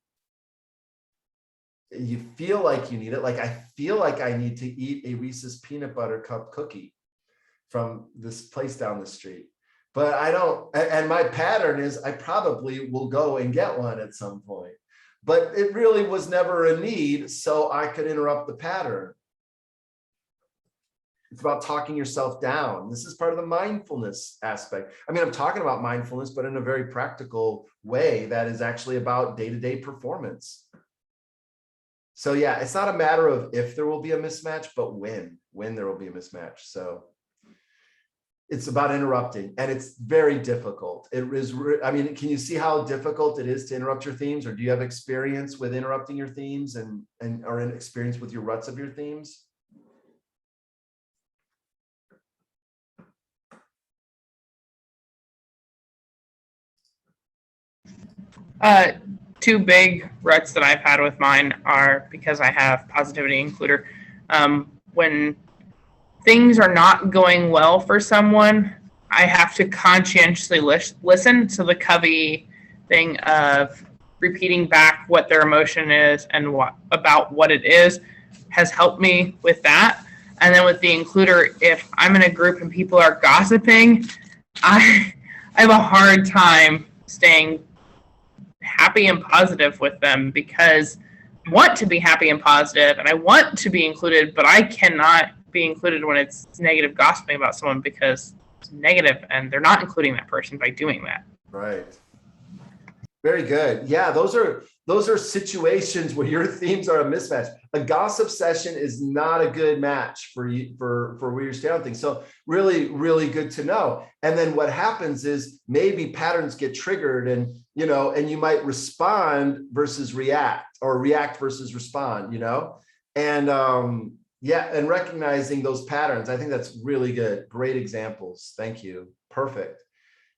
You feel like you need it. Like I feel like I need to eat a Reese's peanut butter cup cookie from this place down the street, but I don't. And my pattern is I probably will go and get one at some point, but it really was never a need, so I could interrupt the pattern. It's about talking yourself down. This is part of the mindfulness aspect. I mean, I'm talking about mindfulness, but in a very practical way that is actually about day-to-day performance. So yeah, it's not a matter of if there will be a mismatch, but when there will be a mismatch. So it's about interrupting, and it's very difficult. It is, I mean, can you see how difficult it is to interrupt your themes? Or do you have experience with interrupting your themes or an experience with your ruts of your themes? Two big ruts that I've had with mine are because I have positivity includer. When things are not going well for someone, I have to conscientiously listen. So the Covey thing of repeating back what their emotion is and what it is has helped me with that. And then with the includer, if I'm in a group and people are gossiping, I have a hard time staying happy and positive with them because I want to be happy and positive and I want to be included, but I cannot be included when it's negative gossiping about someone because it's negative and they're not including that person by doing that. Right. Very good. Yeah, those are situations where your themes are a mismatch. A gossip session is not a good match for you for where you're standing on things. So really, really good to know. And then what happens is maybe patterns get triggered and you might respond versus react or react versus respond, and and recognizing those patterns. I think that's really good. Great examples. Thank you. Perfect.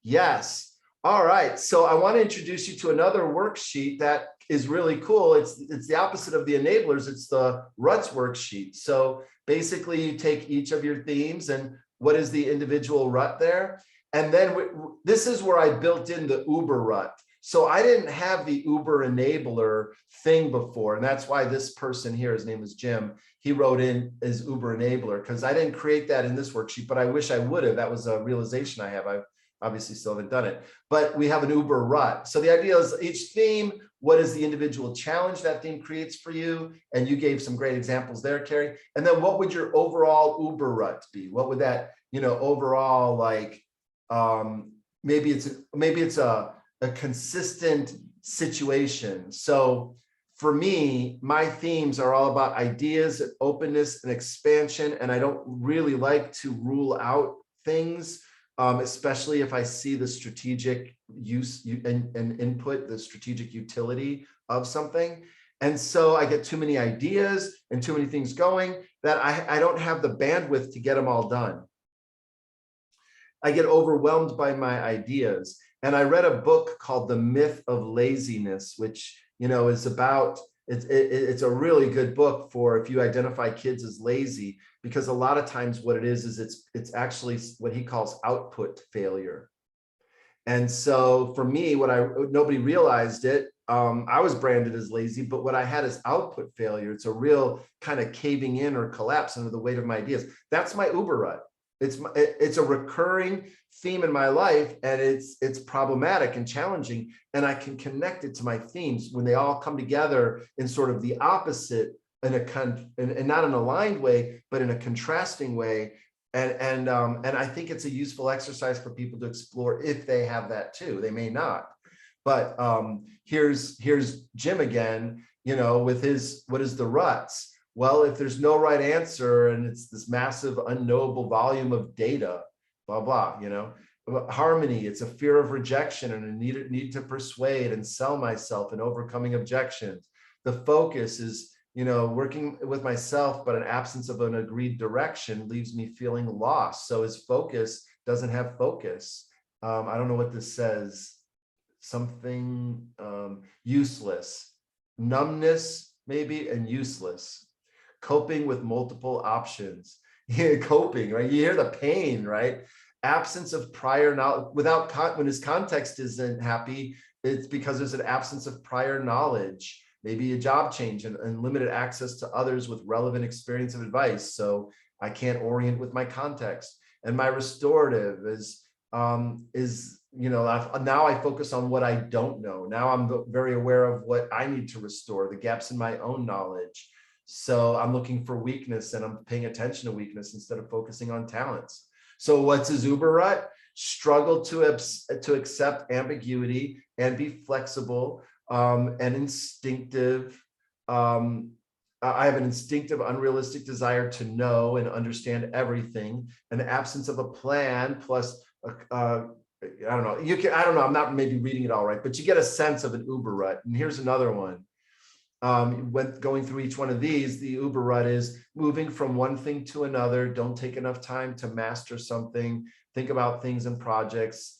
Yes. All right, so I want to introduce you to another worksheet that is really cool. It's the opposite of the enablers. It's the ruts worksheet. So basically you take each of your themes and what is the individual rut there? And then this is where I built in the Uber rut. So I didn't have the Uber enabler thing before. And that's why this person here, his name is Jim, he wrote in as Uber enabler because I didn't create that in this worksheet, but I wish I would have. That was a realization I have. I obviously still haven't done it, but we have an Uber rut. So the idea is each theme, what is the individual challenge that theme creates for you? And you gave some great examples there, Carrie. And then what would your overall Uber rut be? What would that, overall, like, maybe it's a consistent situation. So for me, my themes are all about ideas and openness and expansion. And I don't really like to rule out things. Especially if I see the strategic use and input, the strategic utility of something. And so I get too many ideas and too many things going that I don't have the bandwidth to get them all done. I get overwhelmed by my ideas. And I read a book called The Myth of Laziness, which, is about, it's a really good book for if you identify kids as lazy, because a lot of times what it is it's actually what he calls output failure. And so for me, nobody realized it. I was branded as lazy, but what I had is output failure. It's a real kind of caving in or collapse under the weight of my ideas. That's my Uber rut. It's a recurring theme in my life, and it's problematic and challenging, and I can connect it to my themes when they all come together in sort of the opposite, in and not an aligned way, but in a contrasting way. And I think it's a useful exercise for people to explore if they have that too. They may not, but here's Jim again, with his, what is the ruts? Well, if there's no right answer and it's this massive unknowable volume of data, blah, blah, harmony, it's a fear of rejection and a need to persuade and sell myself and overcoming objections. The focus is, working with myself, but an absence of an agreed direction leaves me feeling lost. So his focus doesn't have focus. I don't know what this says. Something useless, numbness maybe, and useless. Coping with multiple options. Coping, right? You hear the pain, right? Absence of prior knowledge. When his context isn't happy, it's because there's an absence of prior knowledge, maybe a job change and limited access to others with relevant experience of advice. So I can't orient with my context. And my restorative is now I focus on what I don't know. Now I'm very aware of what I need to restore, the gaps in my own knowledge. So I'm looking for weakness and I'm paying attention to weakness instead of focusing on talents. So what's his Uber rut? Struggle to accept ambiguity and be flexible and instinctive. I have an instinctive, unrealistic desire to know and understand everything. An absence of a plan plus, I don't know. I don't know. I'm not maybe reading it all right, but you get a sense of an Uber rut. And here's another one. When going through each one of these, the Uber rut is moving from one thing to another. Don't take enough time to master something. Think about things and projects.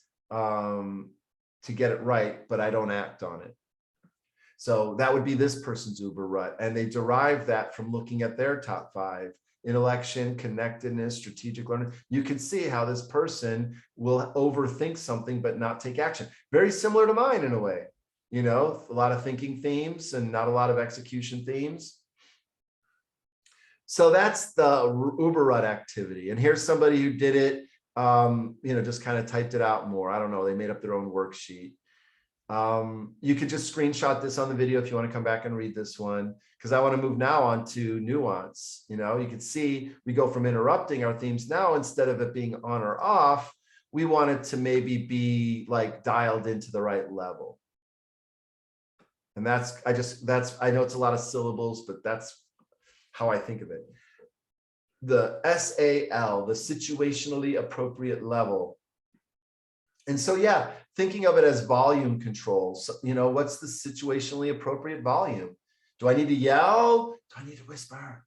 to get it right, but I don't act on it. So that would be this person's Uber rut. And they derive that from looking at their top 5: intellection, connectedness, strategic learning. You can see how this person will overthink something, but not take action. Very similar to mine in a way, you know, a lot of thinking themes and not a lot of execution themes. So that's the Uber rut activity. And here's somebody who did it, you know, just kind of typed it out more. I don't know, they made up their own worksheet. You could just screenshot this on the video if you want to come back and read this one, because I want to move now on to nuance. You know, you can see we go from interrupting our themes now, instead of it being on or off, we want it to maybe be like dialed into the right level. And I know it's a lot of syllables, but that's how I think of it. The SAL, the situationally appropriate level. And so, yeah, thinking of it as volume control. So, you know, what's the situationally appropriate volume? Do I need to yell? Do I need to whisper?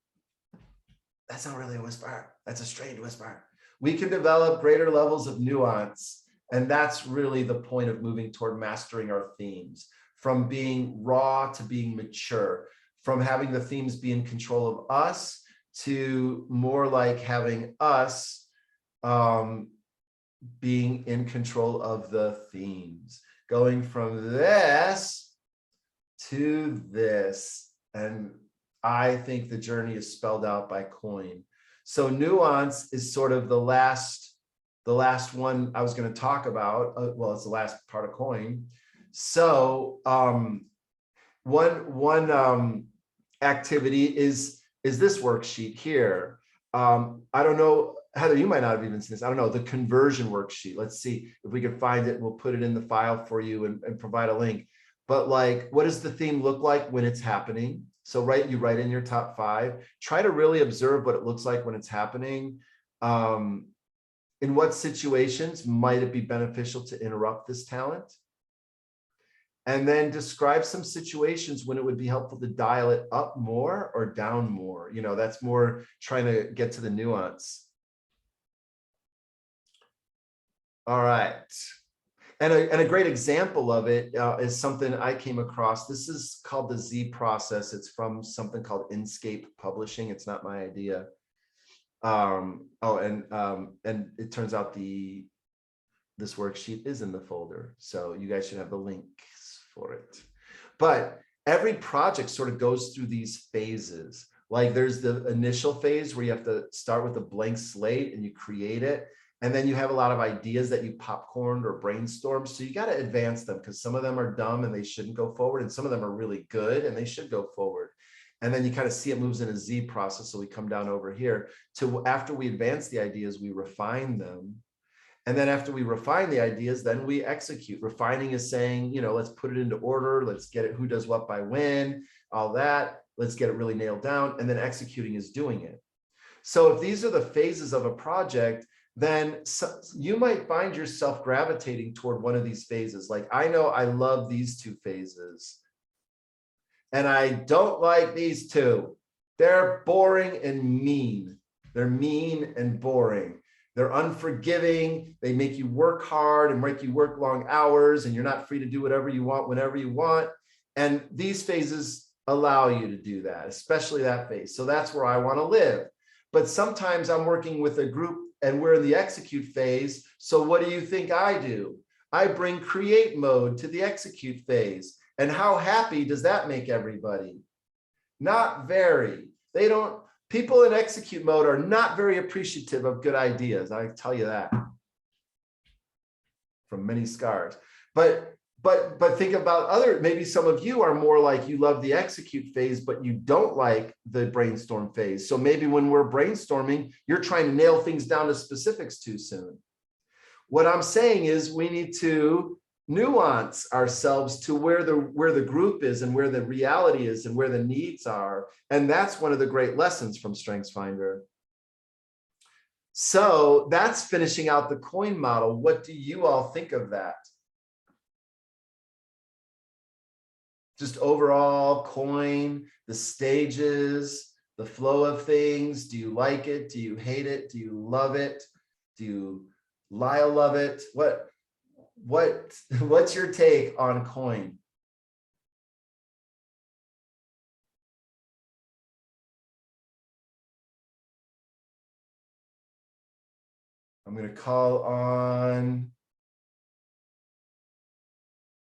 That's not really a whisper. That's a strained whisper. We can develop greater levels of nuance. And that's really the point of moving toward mastering our themes, from being raw to being mature, from having the themes be in control of us to more like having us being in control of the themes, going from this to this. And I think the journey is spelled out by Coyne. So nuance is sort of the last one I was going to talk about. Well, it's the last part of Coyne. So one activity is this worksheet here. I don't know, Heather, you might not have even seen this. I don't know, the conversion worksheet. Let's see if we can find it. We'll put it in the file for you and provide a link. But like, what does the theme look like when it's happening? So you write in your top 5. Try to really observe what it looks like when it's happening. In what situations might it be beneficial to interrupt this talent? And then describe some situations when it would be helpful to dial it up more or down more. You know, that's more trying to get to the nuance. All right. And a great example of it is something I came across. This is called the Z process. It's from something called Inscape Publishing. It's not my idea. And it turns out this worksheet is in the folder. So you guys should have the links for it. But every project sort of goes through these phases. Like there's the initial phase where you have to start with a blank slate and you create it. And then you have a lot of ideas that you popcorned or brainstormed. So you got to advance them, because some of them are dumb and they shouldn't go forward. And some of them are really good and they should go forward. And then you kind of see it moves in a Z process. So we come down over here to, after we advance the ideas, we refine them. And then after we refine the ideas, then we execute. Refining is saying, you know, let's put it into order. Let's get it, who does what by when, all that. Let's get it really nailed down. And then executing is doing it. So if these are the phases of a project, then you might find yourself gravitating toward one of these phases. Like, I know I love these 2 phases, and I don't like these 2. They're boring and mean. They're mean and boring. They're unforgiving. They make you work hard and make you work long hours, and you're not free to do whatever you want, whenever you want. And these phases allow you to do that, especially that phase. So that's where I want to live. But sometimes I'm working with a group and we're in the execute phase. So what do you think I do? I bring create mode to the execute phase. And how happy does that make everybody? Not very. People in execute mode are not very appreciative of good ideas. I tell you that from many scars. But think about maybe some of you are more like, you love the execute phase, but you don't like the brainstorm phase. So maybe when we're brainstorming, you're trying to nail things down to specifics too soon. What I'm saying is we need to nuance ourselves to where the group is and where the reality is and where the needs are. And that's one of the great lessons from StrengthsFinder. So that's finishing out the Coyne model. What do you all think of that? Just overall Coyne, the stages, the flow of things. Do you like it? Do you hate it? Do you love it? Do you Lyle love it? what's your take on coin? I'm going to call on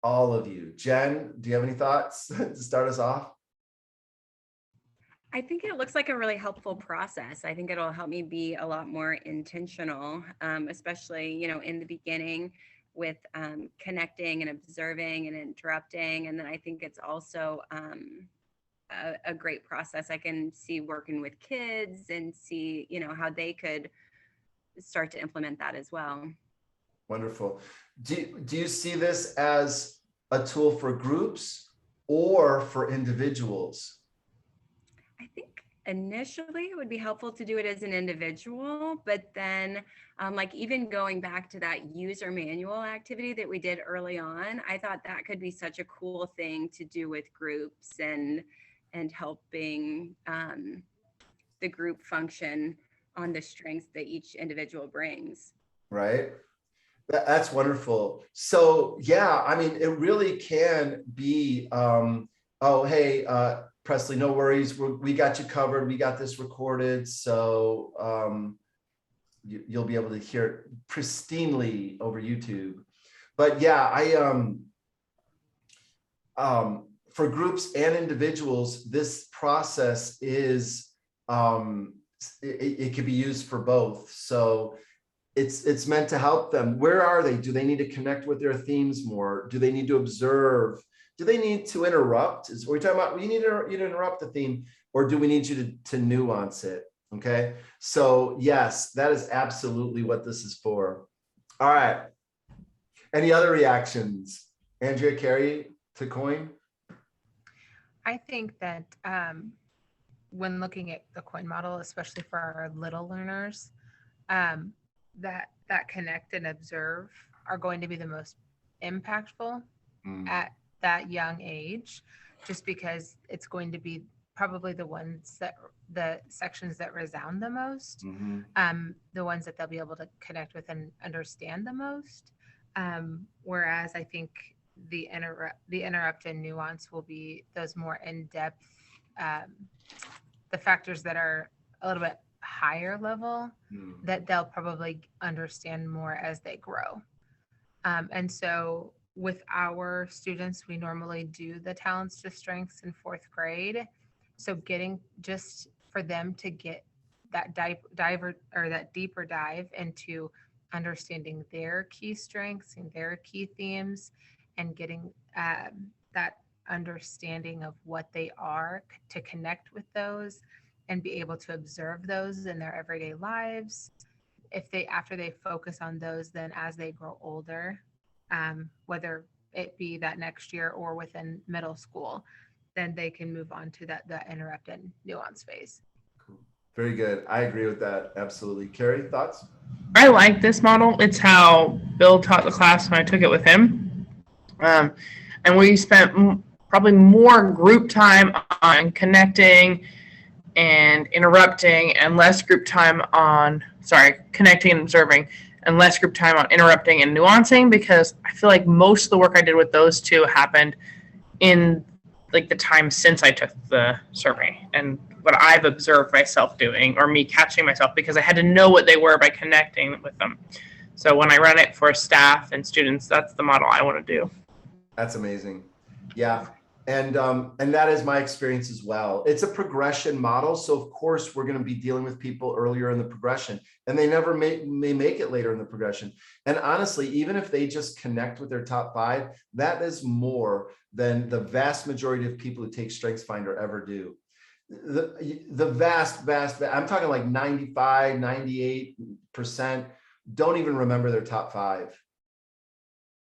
all of you. Jen, do you have any thoughts to start us off? I think it looks like a really helpful process. I think it'll help me be a lot more intentional, especially, in the beginning with connecting and observing and interrupting. And then I think it's also a great process. I can see working with kids and see, how they could start to implement that as well. Wonderful. Do you see this as a tool for groups or for individuals? I think initially it would be helpful to do it as an individual, but then like even going back to that user manual activity that we did early on, I thought that could be such a cool thing to do with groups and helping the group function on the strengths that each individual brings. Right. That's wonderful. So yeah, I mean, it really can be, oh, hey, Presley, no worries. We got you covered. We got this recorded. So you'll be able to hear it pristinely over YouTube. But yeah, for groups and individuals, this process is, it can be used for both. So it's meant to help them. Where are they? Do they need to connect with their themes more? Do they need to observe? Do they need to interrupt? Are we talking about, you need to interrupt the theme, or do we need you to nuance it? Okay. So yes, that is absolutely what this is for. All right. Any other reactions? Andrea, Carrie, to coin? I think that when looking at the coin model, especially for our little learners, that connect and observe are going to be the most impactful at that young age, just because it's going to be probably the sections that resound the most, the ones that they'll be able to connect with and understand the most. Whereas I think the interrupt and nuance will be those more in-depth, the factors that are a little bit higher level that they'll probably understand more as they grow. And so with our students, we normally do the talents to strengths in 4th grade. So getting just for them to get that deeper dive into understanding their key strengths and their key themes, and getting that understanding of what they are to connect with those and be able to observe those in their everyday lives. After they focus on those, then as they grow older, whether it be that next year or within middle school, then they can move on to the interrupt and nuance phase. Cool. Very good. I agree with that. Absolutely. Carrie, thoughts? I like this model. It's how Bill taught the class when I took it with him. And we spent probably more group time on connecting and interrupting, and less group time on, connecting and observing, and less group time on interrupting and nuancing, because I feel like most of the work I did with those two happened in like the time since I took the survey and what I've observed myself doing, or me catching myself, because I had to know what they were by connecting with them. So when I run it for staff and students, that's the model I want to do. That's amazing. Yeah. And that is my experience as well. It's a progression model. So of course we're going to be dealing with people earlier in the progression, and they never may make it later in the progression. And honestly, even if they just connect with their top 5, that is more than the vast majority of people who take StrengthsFinder ever do. The vast, I'm talking like 95, 98% don't even remember their top 5,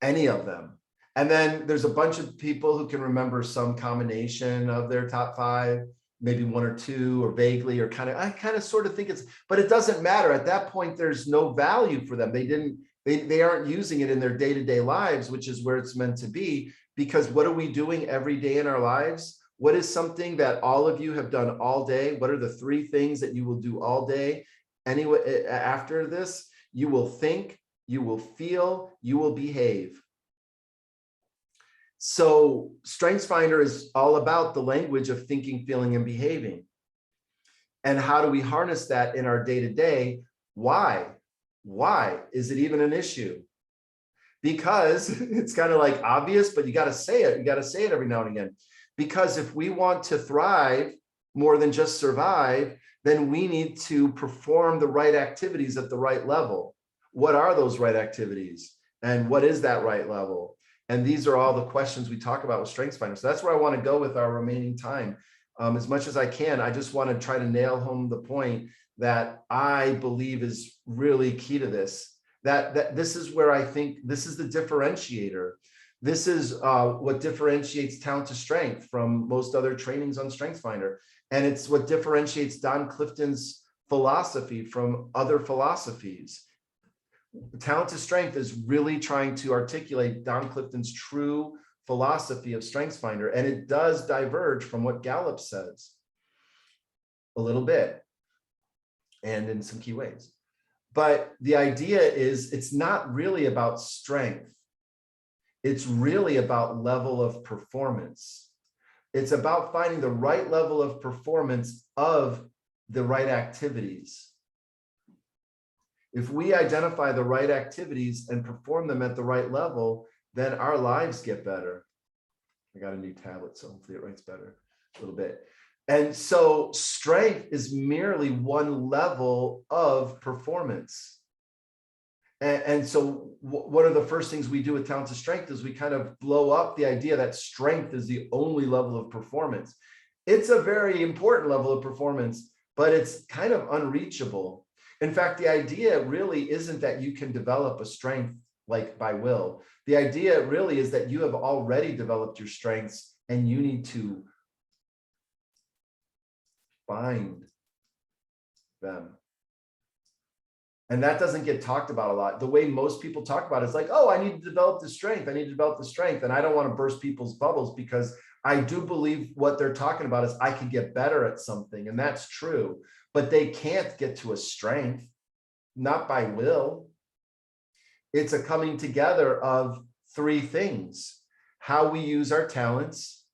any of them. And then there's a bunch of people who can remember some combination of their top 5, maybe 1 or 2, or vaguely, or I kind of sort of think but it doesn't matter. At that point, there's no value for them. They aren't using it in their day-to-day lives, which is where it's meant to be. Because what are we doing every day in our lives? What is something that all of you have done all day? What are the 3 things that you will do all day? Anyway, after this, you will think, you will feel, you will behave. So StrengthsFinder is all about the language of thinking, feeling, and behaving. And how do we harness that in our day-to-day? Why? Why is it even an issue? Because it's kind of like obvious, but you got to say it. You got to say it every now and again. Because if we want to thrive more than just survive, then we need to perform the right activities at the right level. What are those right activities? And what is that right level? And these are all the questions we talk about with StrengthsFinder. So that's where I want to go with our remaining time. As much as I can, I just want to try to nail home the point that I believe is really key to this. That this is where I think this is the differentiator. This is what differentiates Talent to Strength from most other trainings on StrengthsFinder. And it's what differentiates Don Clifton's philosophy from other philosophies. Talent to Strength is really trying to articulate Don Clifton's true philosophy of StrengthsFinder, and it does diverge from what Gallup says a little bit and in some key ways. But the idea is it's not really about strength. It's really about level of performance. It's about finding the right level of performance of the right activities. If we identify the right activities and perform them at the right level, then our lives get better. I got a new tablet, so hopefully it writes better a little bit. And so strength is merely one level of performance. And so one of the first things we do with Talent to Strength is we kind of blow up the idea that strength is the only level of performance. It's a very important level of performance, but it's kind of unreachable. In fact, the idea really isn't that you can develop a strength like by will. The idea really is that you have already developed your strengths and you need to find them. And that doesn't get talked about a lot. The way most people talk about it is like, oh, I need to develop the strength. I need to develop the strength. And I don't want to burst people's bubbles because I do believe what they're talking about is I can get better at something. And that's true, but they can't get to a strength, not by will. It's a coming together of three things: how we use our talents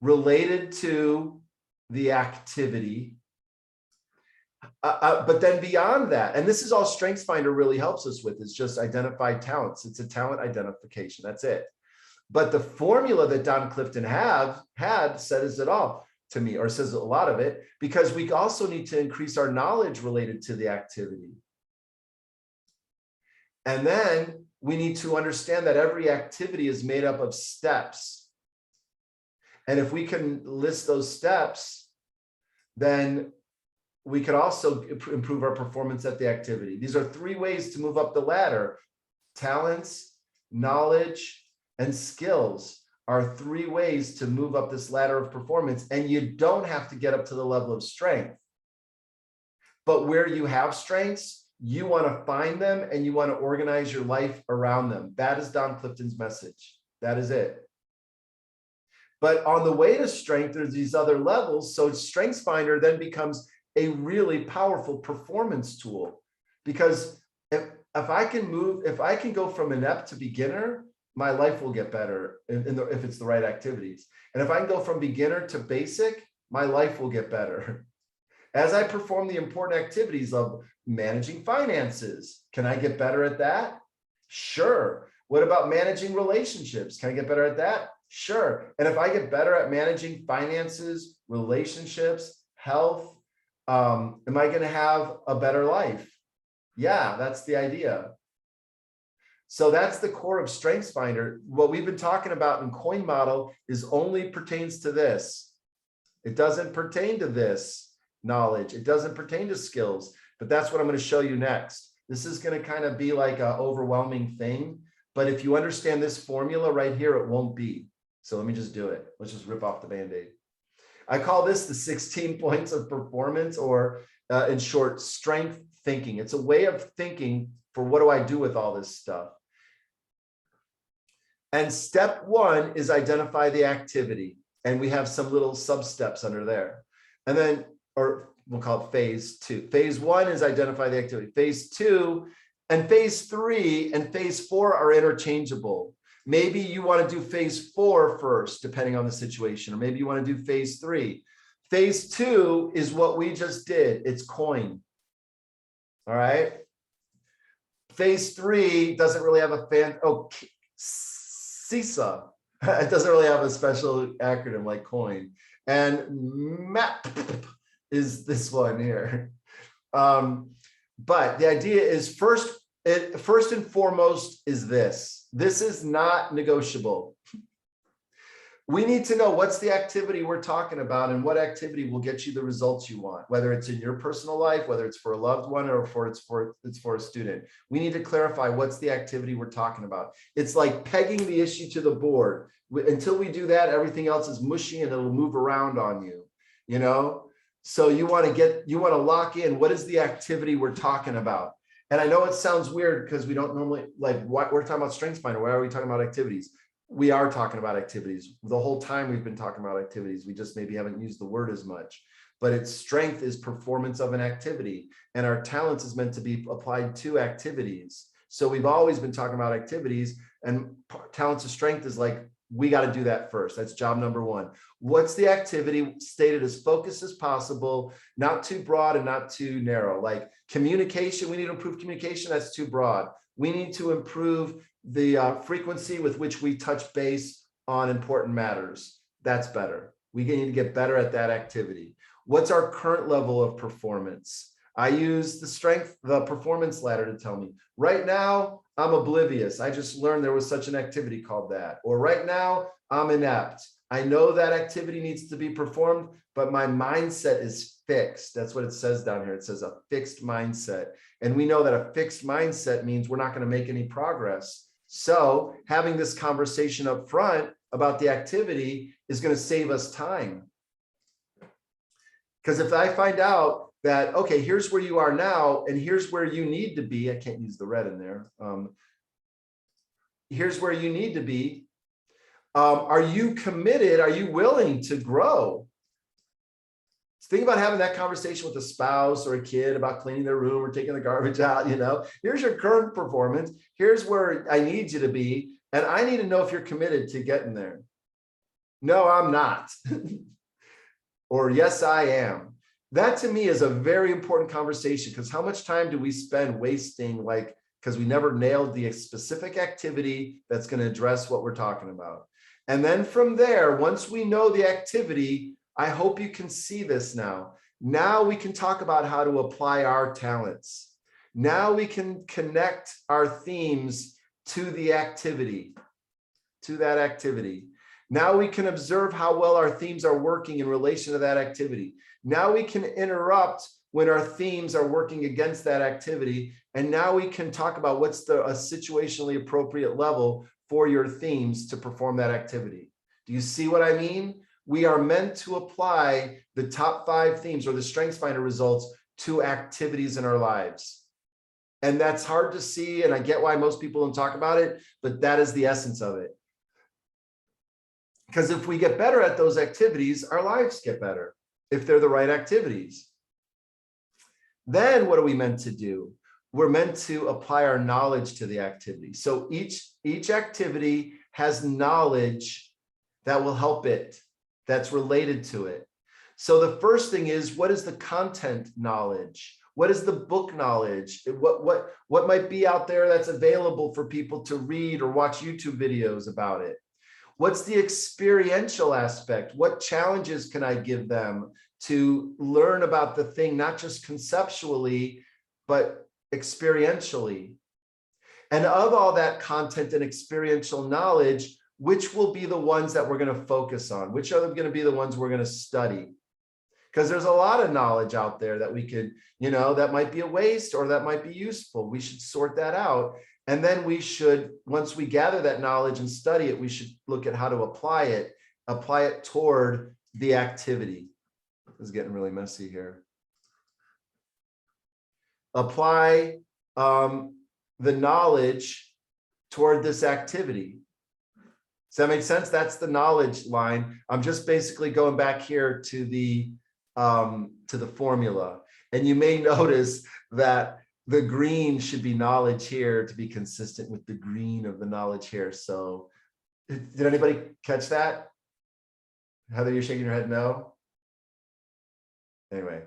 related to the activity. But then beyond that, and this is all StrengthsFinder really helps us with, is just identify talents. It's a talent identification. That's it. But the formula that Don Clifton had says it all to me, or says a lot of it, because we also need to increase our knowledge related to the activity. And then we need to understand that every activity is made up of steps. And if we can list those steps, then we could also improve our performance at the activity. These are three ways to move up the ladder. Talents, knowledge, and skills are three ways to move up this ladder of performance. And you don't have to get up to the level of strength. But where you have strengths, you want to find them and you want to organize your life around them. That is Don Clifton's message. That is it. But on the way to strength, there's these other levels. So StrengthsFinder then becomes a really powerful performance tool, because if I can go from inept to beginner, my life will get better if it's the right activities. And if I can go from beginner to basic, my life will get better. As I perform the important activities of managing finances, can I get better at that? Sure. What about managing relationships? Can I get better at that? Sure. And if I get better at managing finances, relationships, health, am I going to have a better life? Yeah, that's the idea. So that's the core of StrengthsFinder. What we've been talking about in Coin Model is only pertains to this. It doesn't pertain to this knowledge. It doesn't pertain to skills, but that's what I'm going to show you next. This is going to kind of be like an overwhelming thing, but if you understand this formula right here, it won't be. So let me just do it. Let's just rip off the Band-Aid. I call this the 16 points of performance, or in short, strength thinking. It's a way of thinking for what do I do with all this stuff. And step one is identify the activity. And we have some little sub-steps under there. And then, or we'll call it phase two. Phase one is identify the activity. Phase two And phase 3 and phase 4 are interchangeable. Maybe you want to do phase 4 first, depending on the situation, or maybe you want to do phase 3. Phase 2 is what we just did. It's coin. All right. Phase 3 doesn't really have a CISA. It doesn't really have a special acronym like coin. And MAP is this one here. But the idea is first and foremost is this. This is not negotiable. We need to know what's the activity we're talking about and what activity will get you the results you want, whether it's in your personal life, whether it's for a loved one, or it's for a student. We need to clarify what's the activity we're talking about. It's like pegging the issue to the board. Until we do that, everything else is mushy and it'll move around on you, you know? So you want to lock in what is the activity we're talking about. And I know it sounds weird because we don't normally, like, what we're talking about StrengthsFinder. Why are we talking about activities? We are talking about activities. The whole time we've been talking about activities. We just maybe haven't used the word as much. But its strength is performance of an activity. And our talents is meant to be applied to activities. So we've always been talking about activities, and talents of strength is like, we got to do that first. That's job number 1. What's the activity? Stated as focused as possible, not too broad and not too narrow. Like communication, we need to improve communication. That's too broad. We need to improve the frequency with which we touch base on important matters. That's better. We need to get better at that activity. What's our current level of performance? I use the performance ladder to tell me. Right now, I'm oblivious. I just learned there was such an activity called that. Or right now, I'm inept. I know that activity needs to be performed, but my mindset is fixed. That's what it says down here. It says a fixed mindset. And we know that a fixed mindset means we're not going to make any progress. So having this conversation up front about the activity is going to save us time. Because if I find out that, okay, here's where you are now, and here's where you need to be. I can't use the red in there. Here's where you need to be. Are you committed? Are you willing to grow? Think about having that conversation with a spouse or a kid about cleaning their room or taking the garbage out. You know, here's your current performance. Here's where I need you to be. And I need to know if you're committed to getting there. No, I'm not. Or yes, I am. That to me is a very important conversation, because how much time do we spend wasting, like, because we never nailed the specific activity that's going to address what we're talking about. And then from there, once we know the activity, I hope you can see this now. Now we can talk about how to apply our talents. Now we can connect our themes to the activity, to that activity. Now we can observe how well our themes are working in relation to that activity. Now we can interrupt when our themes are working against that activity. And now we can talk about what's a situationally appropriate level for your themes to perform that activity. Do you see what I mean? We are meant to apply the top 5 themes or the StrengthsFinder results to activities in our lives. And that's hard to see, and I get why most people don't talk about it, but that is the essence of it. Because if we get better at those activities, our lives get better, if they're the right activities. Then what are we meant to do? We're meant to apply our knowledge to the activity. So each activity has knowledge that will help it, that's related to it. So the first thing is, what is the content knowledge? What is the book knowledge? What might be out there that's available for people to read or watch YouTube videos about it? What's the experiential aspect? What challenges can I give them to learn about the thing, not just conceptually, but experientially? And of all that content and experiential knowledge, which will be the ones that we're going to focus on? Which are going to be the ones we're going to study? Because there's a lot of knowledge out there that we could, that might be a waste or that might be useful. We should sort that out. And then we should, once we gather that knowledge and study it, we should look at how to apply it toward the activity. This is getting really messy here. Apply the knowledge toward this activity. Does that make sense? That's the knowledge line. I'm just basically going back here to the formula. And you may notice that the green should be knowledge here to be consistent with the green of the knowledge here. So did anybody catch that? Heather, you're shaking your head no? Anyway,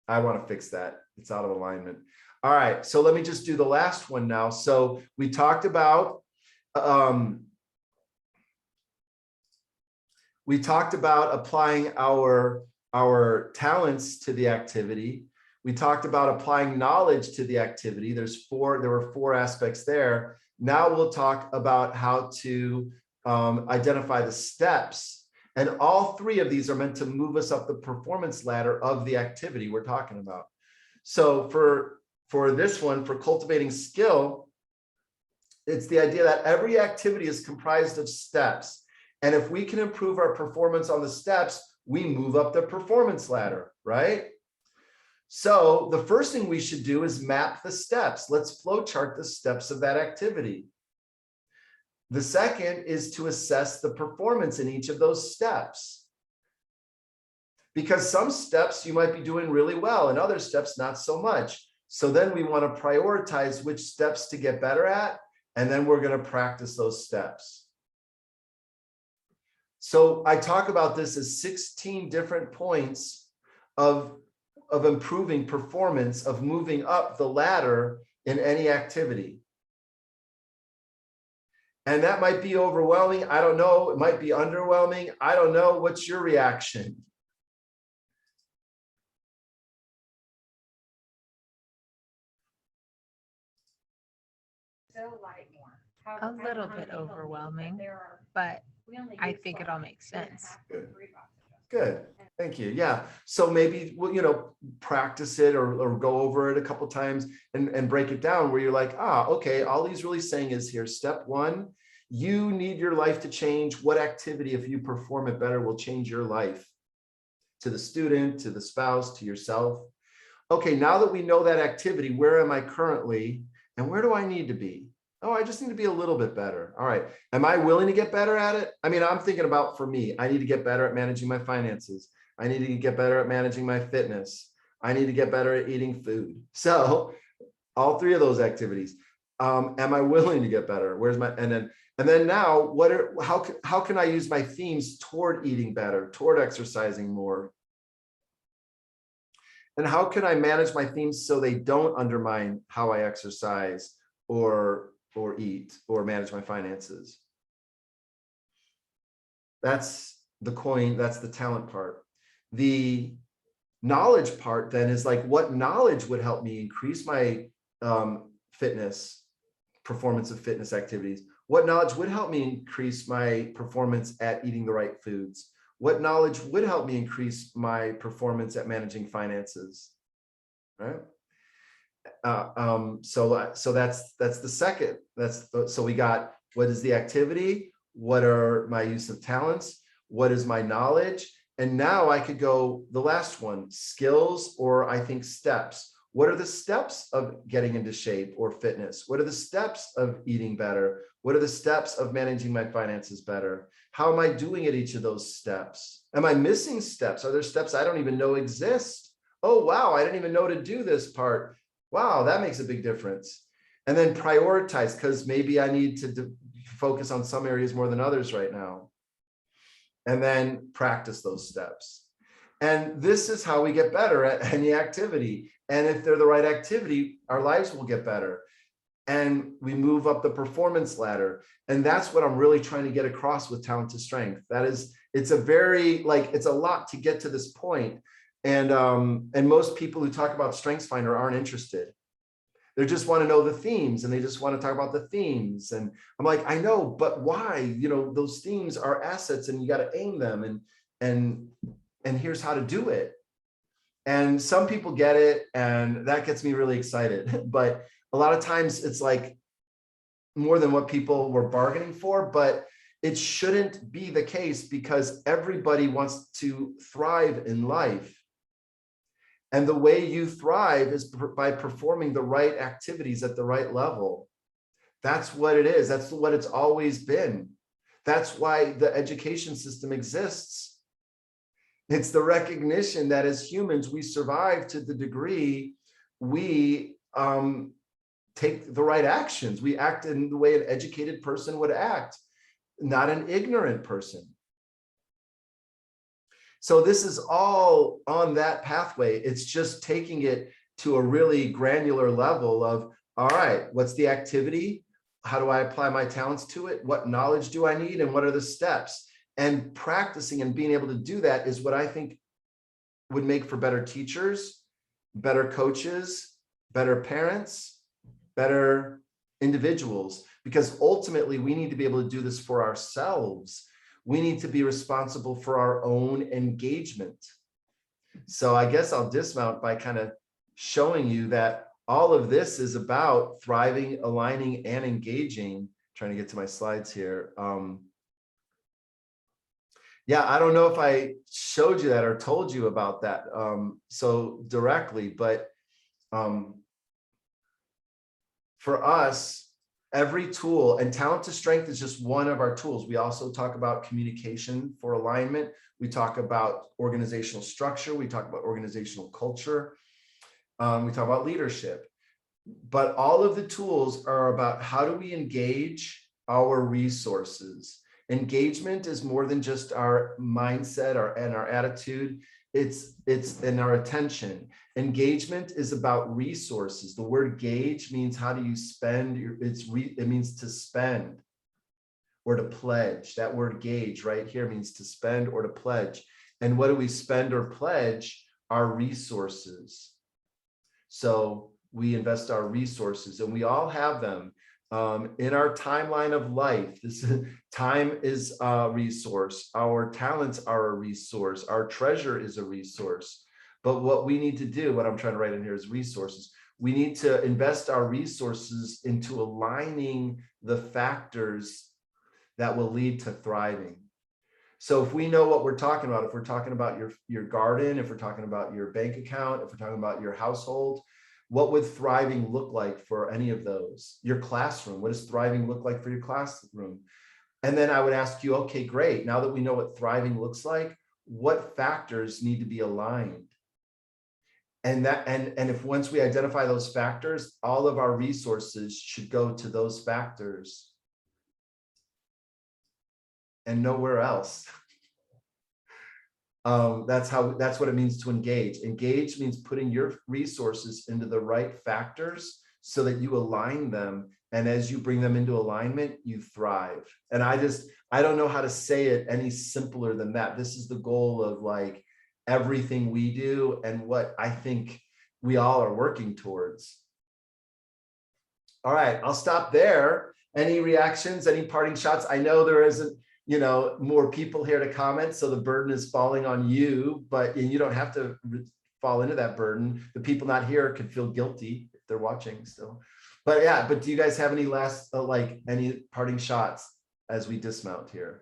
I want to fix that. It's out of alignment. All right, so let me just do the last one now. So we talked about applying our talents to the activity. We talked about applying knowledge to the activity. There were 4 aspects there. Now we'll talk about how to identify the steps. And all 3 of these are meant to move us up the performance ladder of the activity we're talking about. So for this one, for cultivating skill, it's the idea that every activity is comprised of steps. And if we can improve our performance on the steps, we move up the performance ladder, right? So the first thing we should do is map the steps. Let's flowchart the steps of that activity. The second is to assess the performance in each of those steps. Because some steps you might be doing really well and other steps not so much. So then we want to prioritize which steps to get better at, and then we're going to practice those steps. So I talk about this as 16 different points of improving performance, of moving up the ladder in any activity. And that might be overwhelming. I don't know. It might be underwhelming. I don't know. What's your reaction? A little bit overwhelming, but I think it all makes sense. Good. Thank you. Yeah. So maybe, well, practice it or go over it a couple times and break it down where you're like, okay, all he's really saying is here, step 1, you need your life to change. What activity, if you perform it better, will change your life? To the student, to the spouse, to yourself. Okay, now that we know that activity, where am I currently and where do I need to be? Oh, I just need to be a little bit better. All right. Am I willing to get better at it? I mean, I'm thinking about for me, I need to get better at managing my finances. I need to get better at managing my fitness. I need to get better at eating food. So all 3 of those activities. Am I willing to get better? Where's my, and then now how can I use my themes toward eating better, toward exercising more? And how can I manage my themes so they don't undermine how I exercise or eat or manage my finances? That's the coin, that's the talent part. The knowledge part then is like, what knowledge would help me increase my performance of fitness activities? What knowledge would help me increase my performance at eating the right foods? What knowledge would help me increase my performance at managing finances, right? So that's the second. So we got, what is the activity? What are my use of talents? What is my knowledge? And now I could go the last one, skills, or I think steps. What are the steps of getting into shape or fitness? What are the steps of eating better? What are the steps of managing my finances better? How am I doing at each of those steps? Am I missing steps? Are there steps I don't even know exist? Oh, wow, I didn't even know to do this part. Wow, that makes a big difference. And then prioritize, because maybe I need to focus on some areas more than others right now. And then practice those steps. And this is how we get better at any activity. And if they're the right activity, our lives will get better. And we move up the performance ladder. And that's what I'm really trying to get across with Talent to Strength. That is, it's a lot to get to this point. And most people who talk about StrengthsFinder aren't interested. They just want to know the themes and they just want to talk about the themes. And I'm like, I know, but why? Those themes are assets and you got to aim them and here's how to do it. And some people get it and that gets me really excited. But a lot of times it's like more than what people were bargaining for, but it shouldn't be the case because everybody wants to thrive in life. And the way you thrive is by performing the right activities at the right level. That's what it is. That's what it's always been. That's why the education system exists. It's the recognition that as humans, we survive to the degree we take the right actions. We act in the way an educated person would act, not an ignorant person. So this is all on that pathway. It's just taking it to a really granular level of, all right, what's the activity? How do I apply my talents to it? What knowledge do I need? And what are the steps? And practicing and being able to do that is what I think would make for better teachers, better coaches, better parents, better individuals, because ultimately we need to be able to do this for ourselves. We need to be responsible for our own engagement. So I guess I'll dismount by kind of showing you that all of this is about thriving, aligning, and engaging. Trying to get to my slides here. Yeah, I don't know if I showed you that or told you about that so directly, but for us, every tool, and talent to strength is just one of our tools. We also talk about communication for alignment. We talk about organizational structure. We talk about organizational culture. We talk about leadership. But all of the tools are about how do we engage our resources. Engagement is more than just our mindset and our attitude. It's in our attention. Engagement is about resources. The word gauge means how do you spend it means to spend or to pledge. That word gauge right here means to spend or to pledge. And what do we spend or pledge? Our resources. So we invest our resources, and we all have them. In our timeline of life, time is a resource. Our talents are a resource. Our treasure is a resource. But what we need to do, what I'm trying to write in here is resources. We need to invest our resources into aligning the factors that will lead to thriving. So if we know what we're talking about, if we're talking about your garden, if we're talking about your bank account, if we're talking about your household, what would thriving look like for any of those? Your classroom, what does thriving look like for your classroom? And then I would ask you, okay, great. Now that we know what thriving looks like, what factors need to be aligned? And if once we identify those factors, all of our resources should go to those factors and nowhere else. That's what it means to engage. Engage means putting your resources into the right factors so that you align them. And as you bring them into alignment, you thrive. And I don't know how to say it any simpler than that. This is the goal of like everything we do and what I think we all are working towards. All right, I'll stop there. Any reactions, any parting shots? I know there isn't, more people here to comment, so the burden is falling on you, but you don't have to fall into that burden. The people not here could feel guilty if they're watching still. But yeah, but do you guys have any last, any parting shots as we dismount here?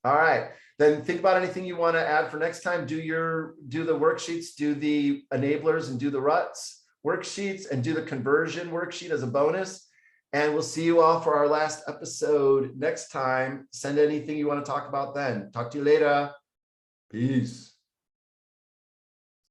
All right, then think about anything you want to add for next time. Do the worksheets, do the enablers, and do the ruts worksheets, and do the conversion worksheet as a bonus. And we'll see you all for our last episode next time. Send anything you want to talk about then. Talk to you later. Peace.